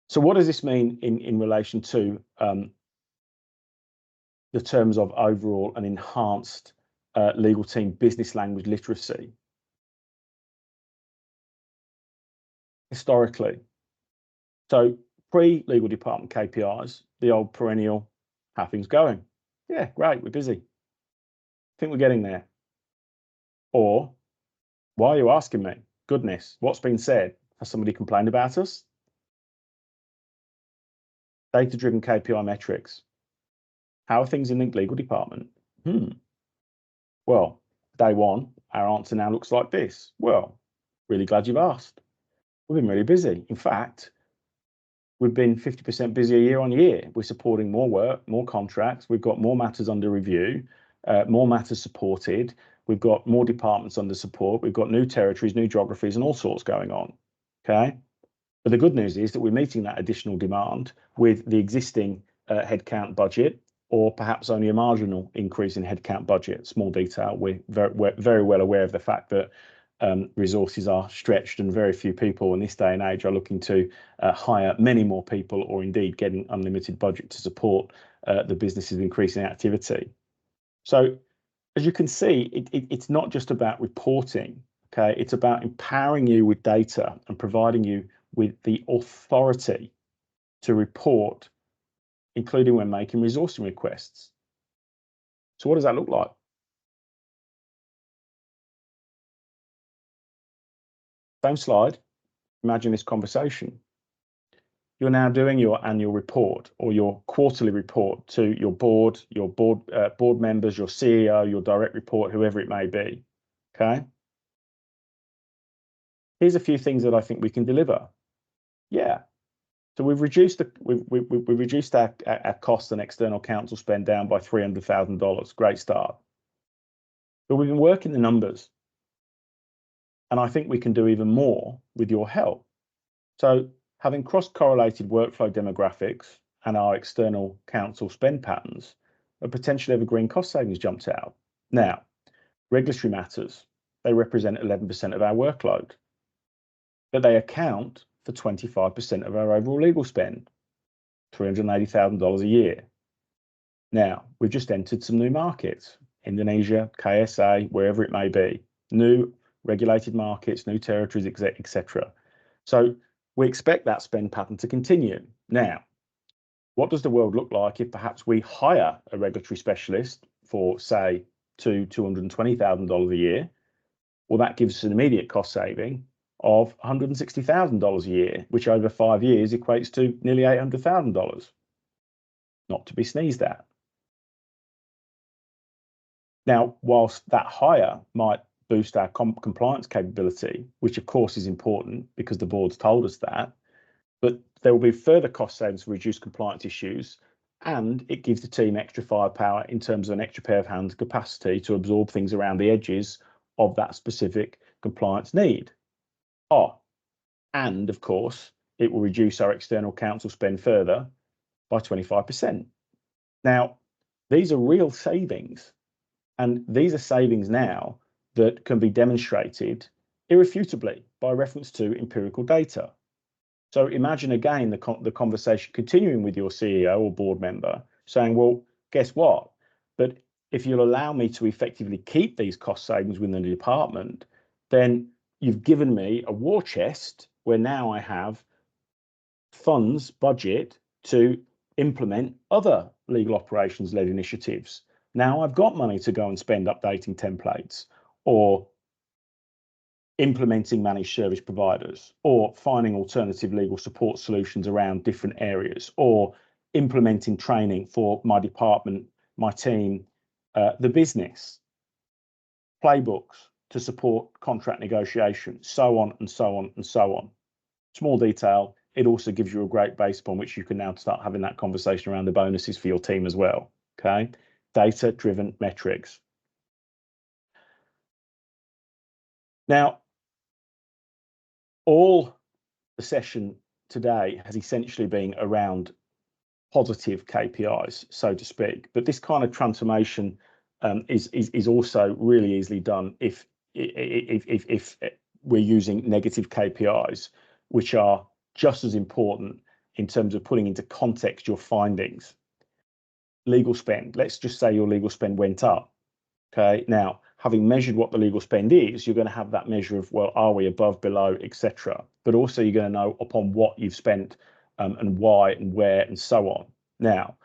So what does this mean in relation to the terms of overall and enhanced legal team business language literacy? Historically, so pre-legal department KPIs, the old perennial, how things going? Yeah, great, we're busy. Think we're getting there. Or, why are you asking me? Goodness, what's been said? Has somebody complained about us? Data-driven KPI metrics. How are things in the legal department? Well, day one, our answer now looks like this. Well, really glad you've asked. We've been really busy. In fact, we've been 50% busier year on year. We're supporting more work, more contracts. We've got more matters under review, more matters supported. We've got more departments under support. We've got new territories, new geographies, and all sorts going on. Okay. But the good news is that we're meeting that additional demand with the existing headcount budget, or perhaps only a marginal increase in headcount budget. Small detail. We're very well aware of the fact that resources are stretched, and very few people in this day and age are looking to hire many more people, or indeed getting unlimited budget to support the business's increasing activity. So as you can see, it's not just about reporting, okay? It's about empowering you with data and providing you with the authority to report, including when making resourcing requests. So what does that look like? Same slide. Imagine this conversation. You're now doing your annual report or your quarterly report to your board members, your CEO, your direct report, whoever it may be. Okay. Here's a few things that I think we can deliver. Yeah. So we've reduced our costs and external counsel spend down by $300,000. Great start. But we've been working the numbers, and I think we can do even more with your help. So having cross-correlated workflow demographics and our external counsel spend patterns, a potential evergreen cost savings jumped out. Now, regulatory matters, they represent 11% of our workload, but they account for 25% of our overall legal spend, $380,000 a year. Now, we've just entered some new markets, Indonesia, KSA, wherever it may be, new regulated markets, new territories, etc. So we expect that spend pattern to continue. Now, what does the world look like if perhaps we hire a regulatory specialist for, say, $220,000 a year? Well, that gives us an immediate cost saving of $160,000 a year, which over 5 years equates to nearly $800,000. Not to be sneezed at. Now, whilst that hire might boost our compliance capability, which of course is important because the board's told us that, but there will be further cost savings to reduce compliance issues, and it gives the team extra firepower in terms of an extra pair of hands capacity to absorb things around the edges of that specific compliance need. And of course, it will reduce our external counsel spend further by 25%. Now, these are real savings, and these are savings now that can be demonstrated irrefutably by reference to empirical data. So imagine again the conversation continuing with your CEO or board member saying, well, guess what? But if you'll allow me to effectively keep these cost savings within the department, then you've given me a war chest where now I have funds, budget to implement other legal operations led initiatives. Now I've got money to go and spend updating templates or implementing managed service providers, or finding alternative legal support solutions around different areas, or implementing training for my department, my team, the business, playbooks to support contract negotiation, so on and so on and so on. Small detail, it also gives you a great base upon which you can now start having that conversation around the bonuses for your team as well, okay? Data-driven metrics. Now, all the session today has essentially been around positive KPIs, so to speak, but this kind of transformation is also really easily done if we're using negative KPIs, which are just as important in terms of putting into context your findings. Legal spend, let's just say your legal spend went up. Okay, now having measured what the legal spend is, you're going to have that measure of, well, are we above, below, etc. But also you're going to know upon what you've spent and why and where and so on. Now,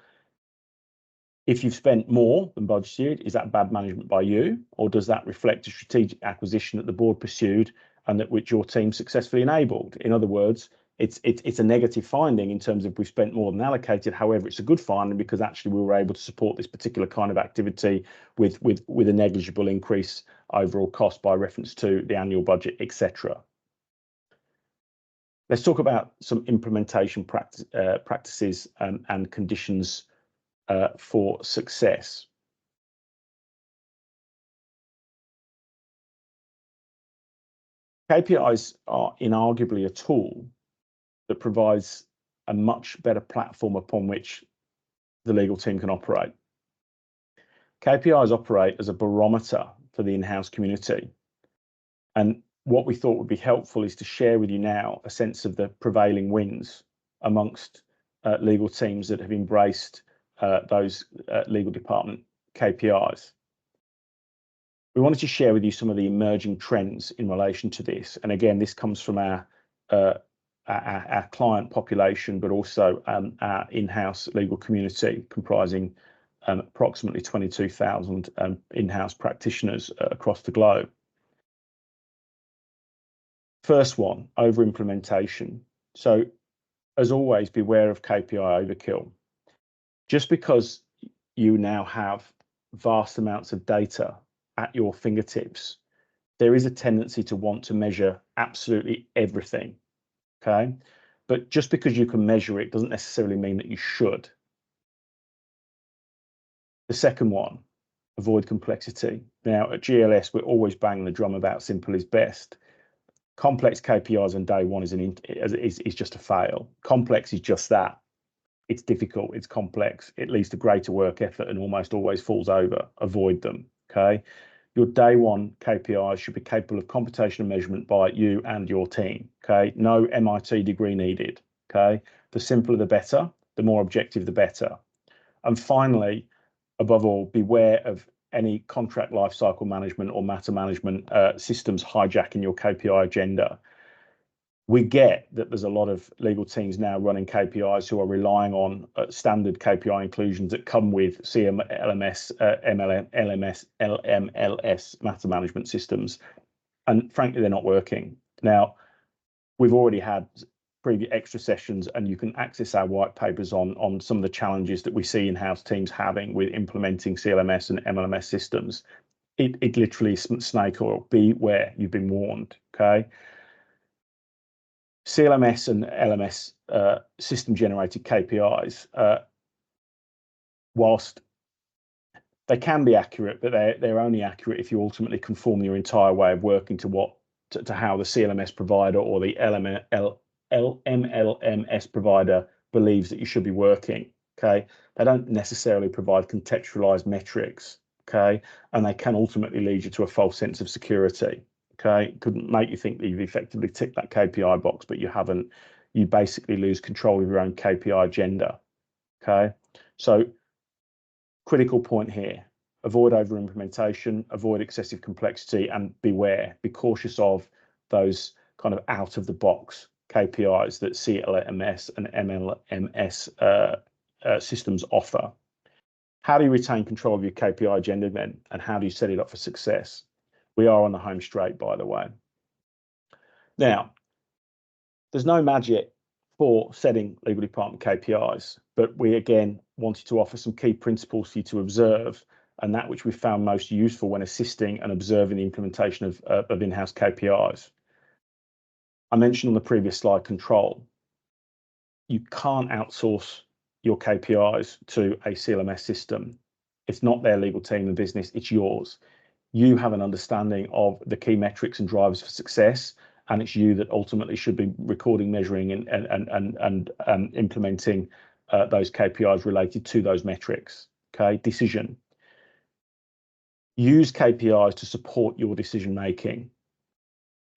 if you've spent more than budgeted, is that bad management by you, or does that reflect a strategic acquisition that the board pursued and that which your team successfully enabled? In other words, it's a negative finding in terms of we've spent more than allocated. However, it's a good finding because actually we were able to support this particular kind of activity with a negligible increase overall cost by reference to the annual budget, etc. Let's talk about some implementation practices and conditions for success. KPIs are inarguably a tool that provides a much better platform upon which the legal team can operate. KPIs operate as a barometer for the in-house community. And what we thought would be helpful is to share with you now a sense of the prevailing winds amongst legal teams that have embraced those legal department KPIs. We wanted to share with you some of the emerging trends in relation to this. And again, this comes from our client population, but also our in-house legal community comprising approximately 22,000 in-house practitioners across the globe. First one, over implementation. So as always, beware of KPI overkill. Just because you now have vast amounts of data at your fingertips, there is a tendency to want to measure absolutely everything, okay? But just because you can measure it doesn't necessarily mean that you should. The second one, avoid complexity. Now, at GLS, we're always banging the drum about simple is best. Complex KPIs on day one is just a fail. Complex is just that. It's difficult, it's complex, it leads to greater work effort and almost always falls over. Avoid them, okay? Your day one KPIs should be capable of computation and measurement by you and your team, okay? No MIT degree needed, okay? The simpler the better, the more objective the better. And finally, above all, beware of any contract lifecycle management or matter management systems hijacking your KPI agenda. We get that there's a lot of legal teams now running KPIs who are relying on standard KPI inclusions that come with LMS, LMLS matter management systems. And frankly, they're not working. Now, we've already had previous extra sessions and you can access our white papers on some of the challenges that we see in-house teams having with implementing CLMS and MLMS systems. It literally is snake oil. Beware, you've been warned, okay? CLMS and LMS system-generated KPIs, whilst they can be accurate, but they're only accurate if you ultimately conform your entire way of working to how the CLMS provider or the MLMS provider believes that you should be working. Okay, they don't necessarily provide contextualized metrics. Okay, and they can ultimately lead you to a false sense of security. Okay, it could make you think that you've effectively ticked that KPI box, but you haven't. You basically lose control of your own KPI agenda. Okay, so critical point here: avoid over implementation, avoid excessive complexity, and beware. Be cautious of those kind of out of the box KPIs that CLMS and MLMS systems offer. How do you retain control of your KPI agenda then, and how do you set it up for success? We are on the home straight, by the way. Now, there's no magic for setting legal department KPIs, but we again wanted to offer some key principles for you to observe, and that which we found most useful when assisting and observing the implementation of in-house KPIs. I mentioned on the previous slide control. You can't outsource your KPIs to a CLMS system. It's not their legal team and business, it's yours. You have an understanding of the key metrics and drivers for success, and it's you that ultimately should be recording, measuring, and implementing those KPIs related to those metrics. Okay, decision. Use KPIs to support your decision making.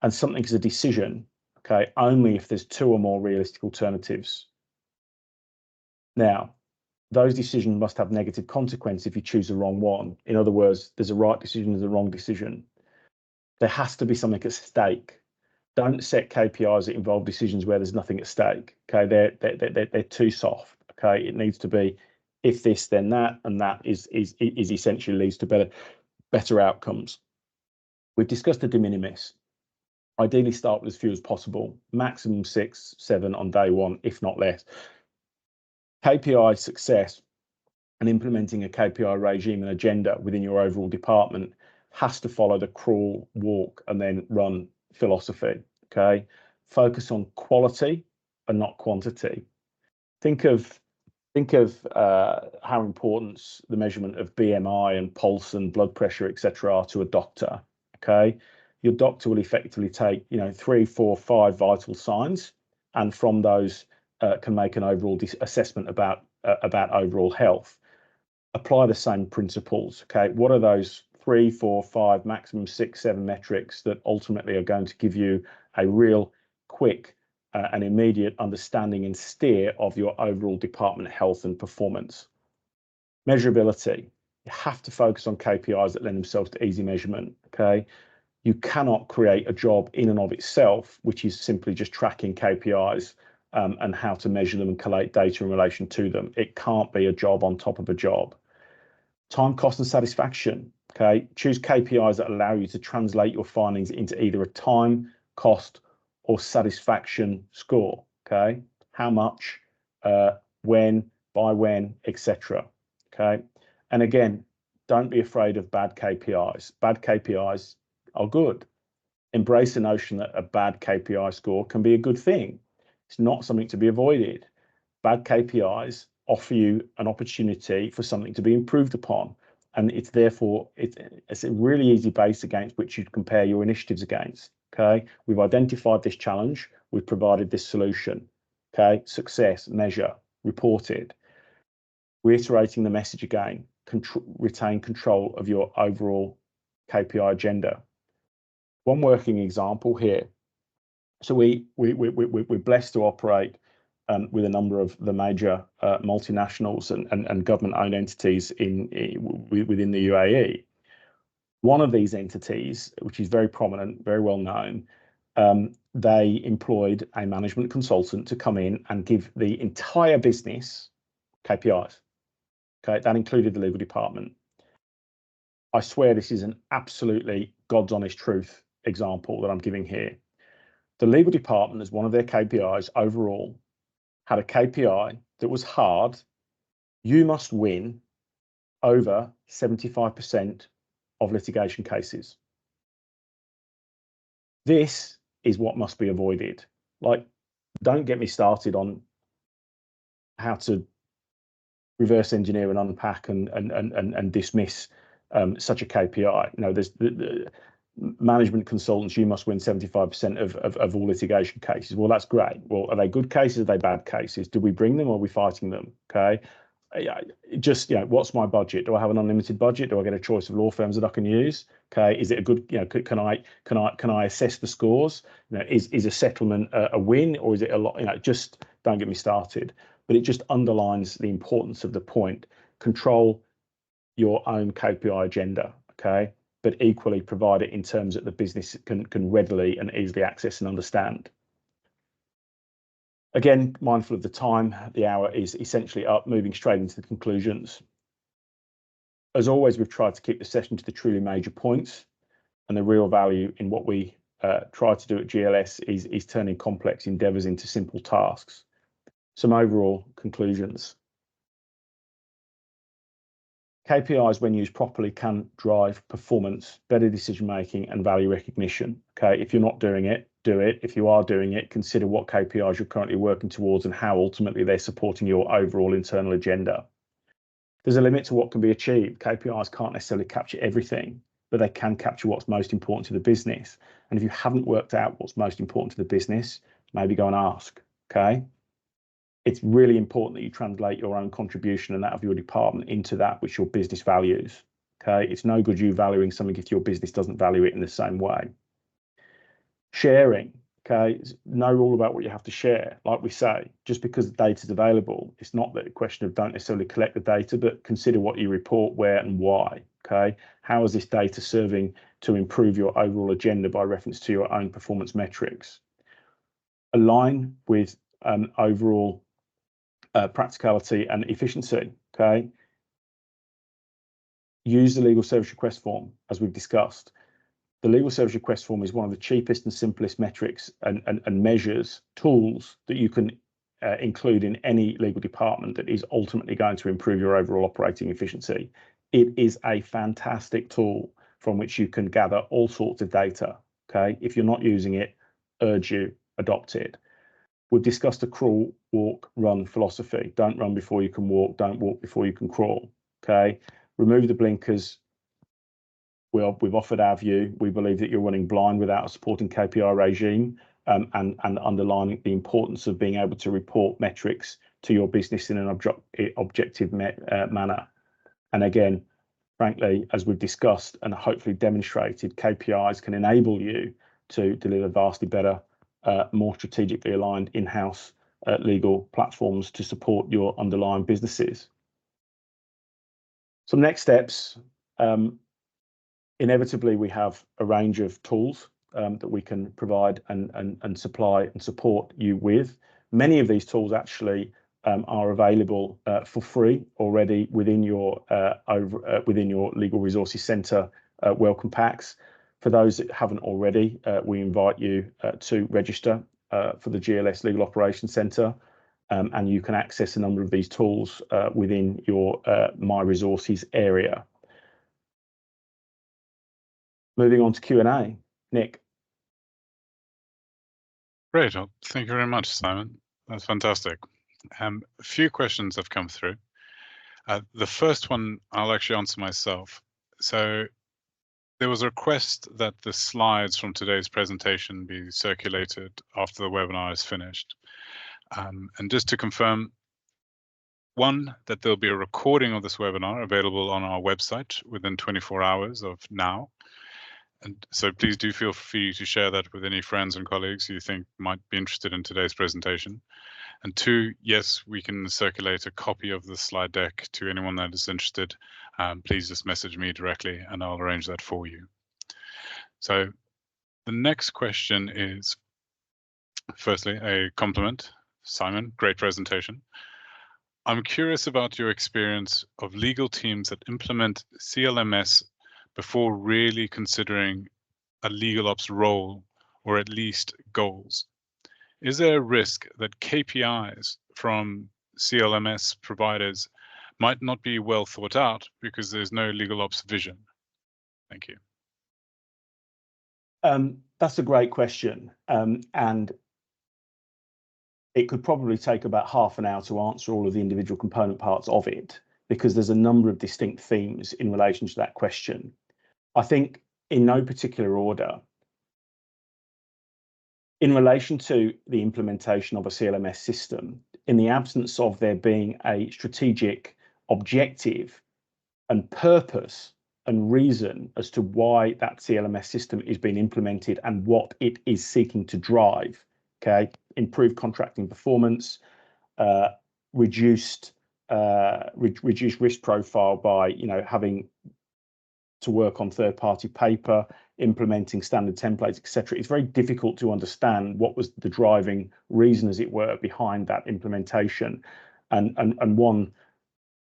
And something is a decision, okay, only if there's two or more realistic alternatives. Now, those decisions must have negative consequence if you choose the wrong one. In other words, there's a right decision, there's a wrong decision. There has to be something at stake. Don't set KPIs that involve decisions where there's nothing at stake. Okay, they're too soft. Okay, it needs to be if this then that, and that is essentially leads to better outcomes. We've discussed the de minimis. Ideally, start with as few as possible. Maximum 6, 7 on day one, if not less. KPI success and implementing a KPI regime and agenda within your overall department has to follow the crawl, walk, and then run philosophy. Okay, focus on quality and not quantity. Think of how important the measurement of BMI and pulse and blood pressure, etc., are to a doctor. Okay, your doctor will effectively take 3, 4, 5 vital signs, and from those can make an overall assessment about overall health. Apply the same principles. Okay, what are those 3, 4, 5, maximum 6, 7 metrics that ultimately are going to give you a real quick and immediate understanding and steer of your overall department health and performance? Measurability. You have to focus on KPIs that lend themselves to easy measurement. Okay, you cannot create a job in and of itself which is simply just tracking KPIs and how to measure them and collate data in relation to them. It can't be a job on top of a job. Time, cost, and satisfaction. Okay, choose KPIs that allow you to translate your findings into either a time, cost, or satisfaction score. Okay, how much, when, by when, etc. Okay, and again, don't be afraid of bad KPIs. Bad KPIs are good. Embrace the notion that a bad KPI score can be a good thing. It's not something to be avoided. Bad KPIs offer you an opportunity for something to be improved upon, and it's therefore it's a really easy base against which you compare your initiatives against. Okay, we've identified this challenge, we've provided this solution. Okay, success, measure, reported. Reiterating the message again, retain control of your overall KPI agenda. One working example here. So we're blessed to operate with a number of the major multinationals and government-owned entities within the UAE. One of these entities, which is very prominent, very well known, they employed a management consultant to come in and give the entire business KPIs. Okay, that included the legal department. I swear this is an absolutely God's honest truth example that I'm giving here. The legal department, as one of their KPIs overall, had a KPI that was hard. You must win over 75% of litigation cases. This is what must be avoided. Like, don't get me started on how to reverse engineer and unpack and dismiss such a KPI. There's the management consultants, you must win 75% of all litigation cases. Well, that's great. Well, are they good cases? Are they bad cases? Do we bring them or are we fighting them? Okay. Just, what's my budget? Do I have an unlimited budget? Do I get a choice of law firms that I can use? Okay. Is it a good, can I assess the scores? Is a settlement a win, or is it a lot? Just don't get me started. But it just underlines the importance of the point. Control your own KPI agenda. Okay. But equally provide it in terms that the business can readily and easily access and understand. Again, mindful of the time, the hour is essentially up, moving straight into the conclusions. As always, we've tried to keep the session to the truly major points and the real value in what we try to do at GLS is turning complex endeavours into simple tasks. Some overall conclusions. KPIs, when used properly, can drive performance, better decision making, and value recognition. Okay, if you're not doing it, do it. If you are doing it, consider what KPIs you're currently working towards and how ultimately they're supporting your overall internal agenda. There's a limit to what can be achieved. KPIs can't necessarily capture everything, but they can capture what's most important to the business. And if you haven't worked out what's most important to the business, maybe go and ask. Okay. It's really important that you translate your own contribution and that of your department into that which your business values. Okay, it's no good you valuing something if your business doesn't value it in the same way. Sharing. Okay, know all about what you have to share. Like we say, just because the data is available, it's not that a question of don't necessarily collect the data, but consider what you report, where and why. Okay, how is this data serving to improve your overall agenda by reference to your own performance metrics? Align with overall practicality and efficiency. Okay. Use the legal service request form, as we've discussed. The legal service request form is one of the cheapest and simplest metrics and measures, tools that you can include in any legal department that is ultimately going to improve your overall operating efficiency. It is a fantastic tool from which you can gather all sorts of data. Okay. If you're not using it, urge you, adopt it. We've discussed a crawl, walk, run philosophy. Don't run before you can walk. Don't walk before you can crawl. Okay. Remove the blinkers. We've offered our view. We believe that you're running blind without a supporting KPI regime, and underlining the importance of being able to report metrics to your business in an objective manner. And again, frankly, as we've discussed and hopefully demonstrated, KPIs can enable you to deliver vastly better, more strategically aligned in-house legal platforms to support your underlying businesses. Some next steps. Inevitably, we have a range of tools that we can provide and supply and support you with. Many of these tools actually are available for free already within your Legal Resources Centre welcome packs. For those that haven't already, we invite you to register for the GLS Legal Operations Centre, and you can access a number of these tools within your My Resources area. Moving on to Q&A. Nick. Great. Well, thank you very much, Simon. That's fantastic. A few questions have come through. The first one I'll actually answer myself. So there was a request that the slides from today's presentation be circulated after the webinar is finished. And just to confirm, one, that there'll be a recording of this webinar available on our website within 24 hours of now. And so please do feel free to share that with any friends and colleagues you think might be interested in today's presentation. And two, yes, we can circulate a copy of the slide deck to anyone that is interested. Please just message me directly and I'll arrange that for you. So the next question is, firstly, a compliment. Simon, great presentation. I'm curious about your experience of legal teams that implement CLMS before really considering a legal ops role or at least goals. Is there a risk that KPIs from CLMS providers might not be well thought out because there's no legal ops vision? Thank you. That's a great question. And it could probably take about half an hour to answer all of the individual component parts of it, because there's a number of distinct themes in relation to that question. I think in no particular order, in relation to the implementation of a CLMS system, in the absence of there being a strategic objective and purpose and reason as to why that CLMS system is being implemented and what it is seeking to drive, okay, improved contracting performance, reduced risk profile by having to work on third-party paper, implementing standard templates, etc. It's very difficult to understand what was the driving reason, as it were, behind that implementation, and one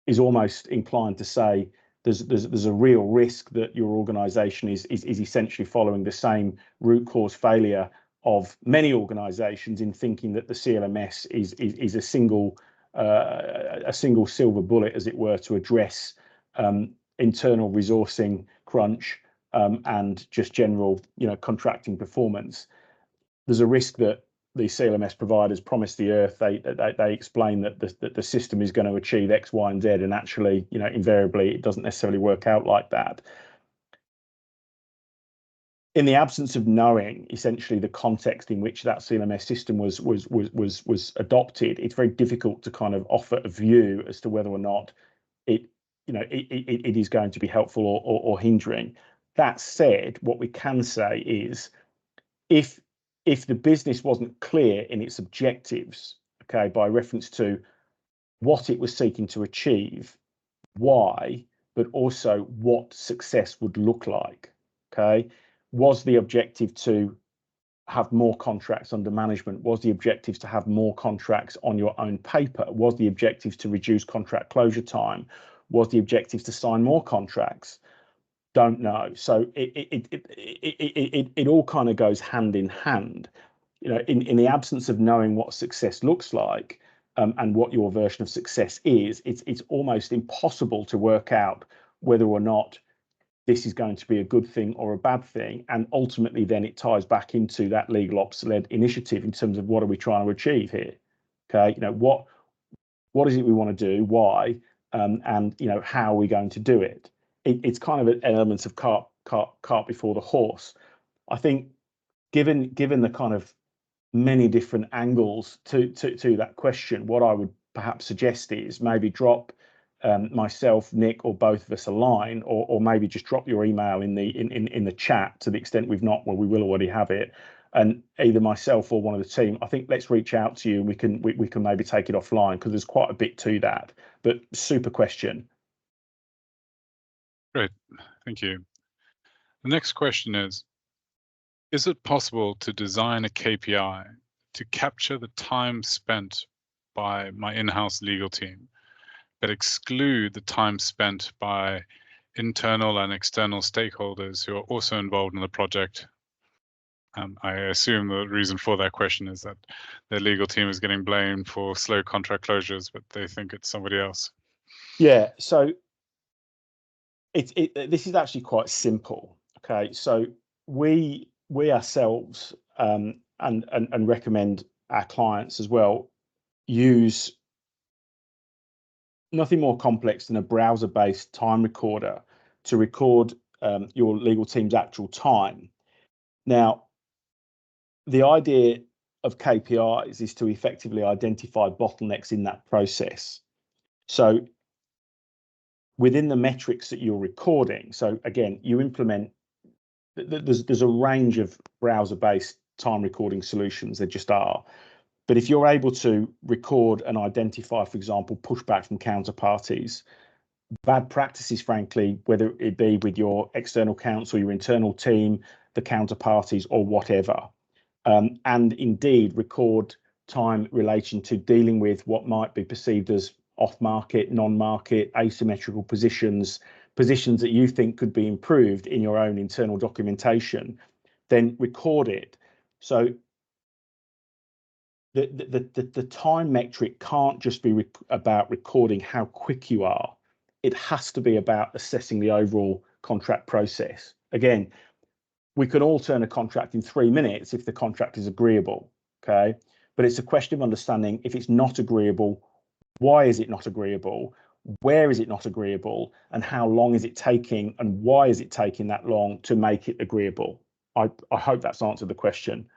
is almost inclined to say there's a real risk that your organization is essentially following the same root cause failure of many organizations in thinking that the CLMS is a single silver bullet, as it were, to address internal resourcing crunch and just general contracting performance. There's a risk that the CLMS providers promise the earth. They explain that the system is going to achieve X, Y, and Z, and actually, invariably, it doesn't necessarily work out like that. In the absence of knowing essentially the context in which that CLMS system was adopted, it's very difficult to kind of offer a view as to whether or not it is going to be helpful or hindering. That said, what we can say is if the business wasn't clear in its objectives, okay, by reference to what it was seeking to achieve, why, but also what success would look like, okay? Was the objective to have more contracts under management? Was the objective to have more contracts on your own paper? Was the objective to reduce contract closure time? Was the objective to sign more contracts? Don't know. So it all kind of goes hand in hand. In the absence of knowing what success looks like and what your version of success is, it's almost impossible to work out whether or not this is going to be a good thing or a bad thing. And ultimately, then it ties back into that legal ops-led initiative in terms of what are we trying to achieve here? Okay, what is it we want to do? Why? And how are we going to do it? It's kind of an element of cart before the horse. I think, given the kind of many different angles to that question, what I would perhaps suggest is maybe drop myself, Nick, or both of us a line, or maybe just drop your email in the chat to the extent we've not. Well, we will already have it, and either myself or one of the team, I think, let's reach out to you. And we can maybe take it offline because there's quite a bit to that. But super question. Great, thank you. The next question is it possible to design a KPI to capture the time spent by my in-house legal team, but exclude the time spent by internal and external stakeholders who are also involved in the project? I assume the reason for that question is that their legal team is getting blamed for slow contract closures, but they think it's somebody else. Yeah, so this is actually quite simple. Okay, so we ourselves and recommend our clients as well use nothing more complex than a browser-based time recorder to record your legal team's actual time. Now, the idea of KPIs is to effectively identify bottlenecks in that process. So within the metrics that you're recording, so again, you implement, there's a range of browser-based time recording solutions, there just are. But if you're able to record and identify, for example, pushback from counterparties, bad practices, frankly, whether it be with your external counsel, your internal team, the counterparties, or whatever, and indeed record time relation to dealing with what might be perceived as off-market, non-market, asymmetrical positions that you think could be improved in your own internal documentation, then record it. So the time metric can't just be about recording how quick you are. It has to be about assessing the overall contract process. Again, we can all turn a contract in 3 minutes if the contract is agreeable, okay? But it's a question of understanding if it's not agreeable, why is it not agreeable? Where is it not agreeable? And how long is it taking? And why is it taking that long to make it agreeable? I hope that's answered the question.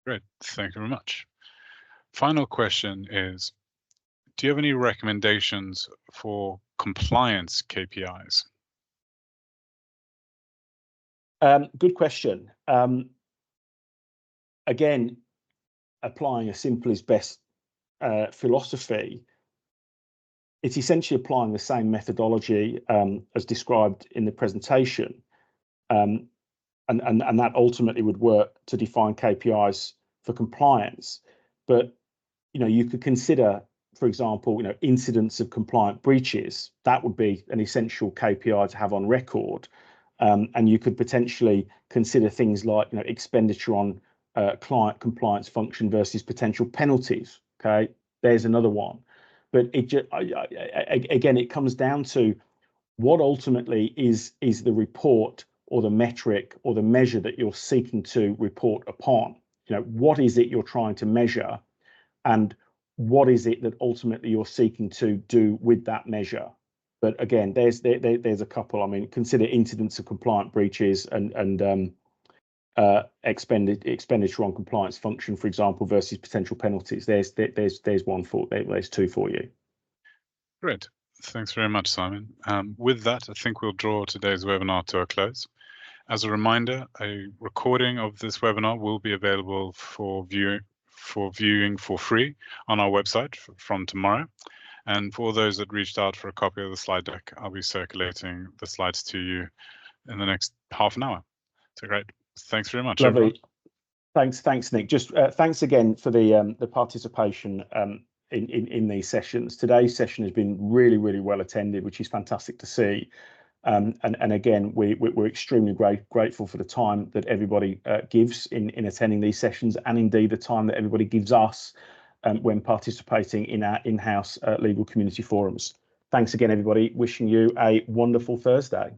Great, thank you very much. Final question is, do you have any recommendations for compliance KPIs? Good question. Again, applying a simple is best philosophy, it's essentially applying the same methodology as described in the presentation. And that ultimately would work to define KPIs for compliance. But you could consider for example, incidents of compliant breaches, that would be an essential KPI to have on record. And you could potentially consider things like, expenditure on client compliance function versus potential penalties. Okay, there's another one. But again, it comes down to what ultimately is the report or the metric or the measure that you're seeking to report upon. What is it you're trying to measure, and what is it that ultimately you're seeking to do with that measure? But again, there's a couple. I mean, consider incidents of compliant breaches and expenditure on compliance function, for example, versus potential penalties. There's two for you. Great. Thanks very much, Simon. With that, I think we'll draw today's webinar to a close. As a reminder, a recording of this webinar will be available for viewing for free on our website from tomorrow. And for those that reached out for a copy of the slide deck, I'll be circulating the slides to you in the next half an hour. So great. Thanks very much. Lovely. Everyone. Thanks, Nick. Just thanks again for the participation in these sessions. Today's session has been really, really well attended, which is fantastic to see. And again, we're extremely grateful for the time that everybody gives in attending these sessions, and indeed the time that everybody gives us when participating in our in-house legal community forums. Thanks again, everybody. Wishing you a wonderful Thursday.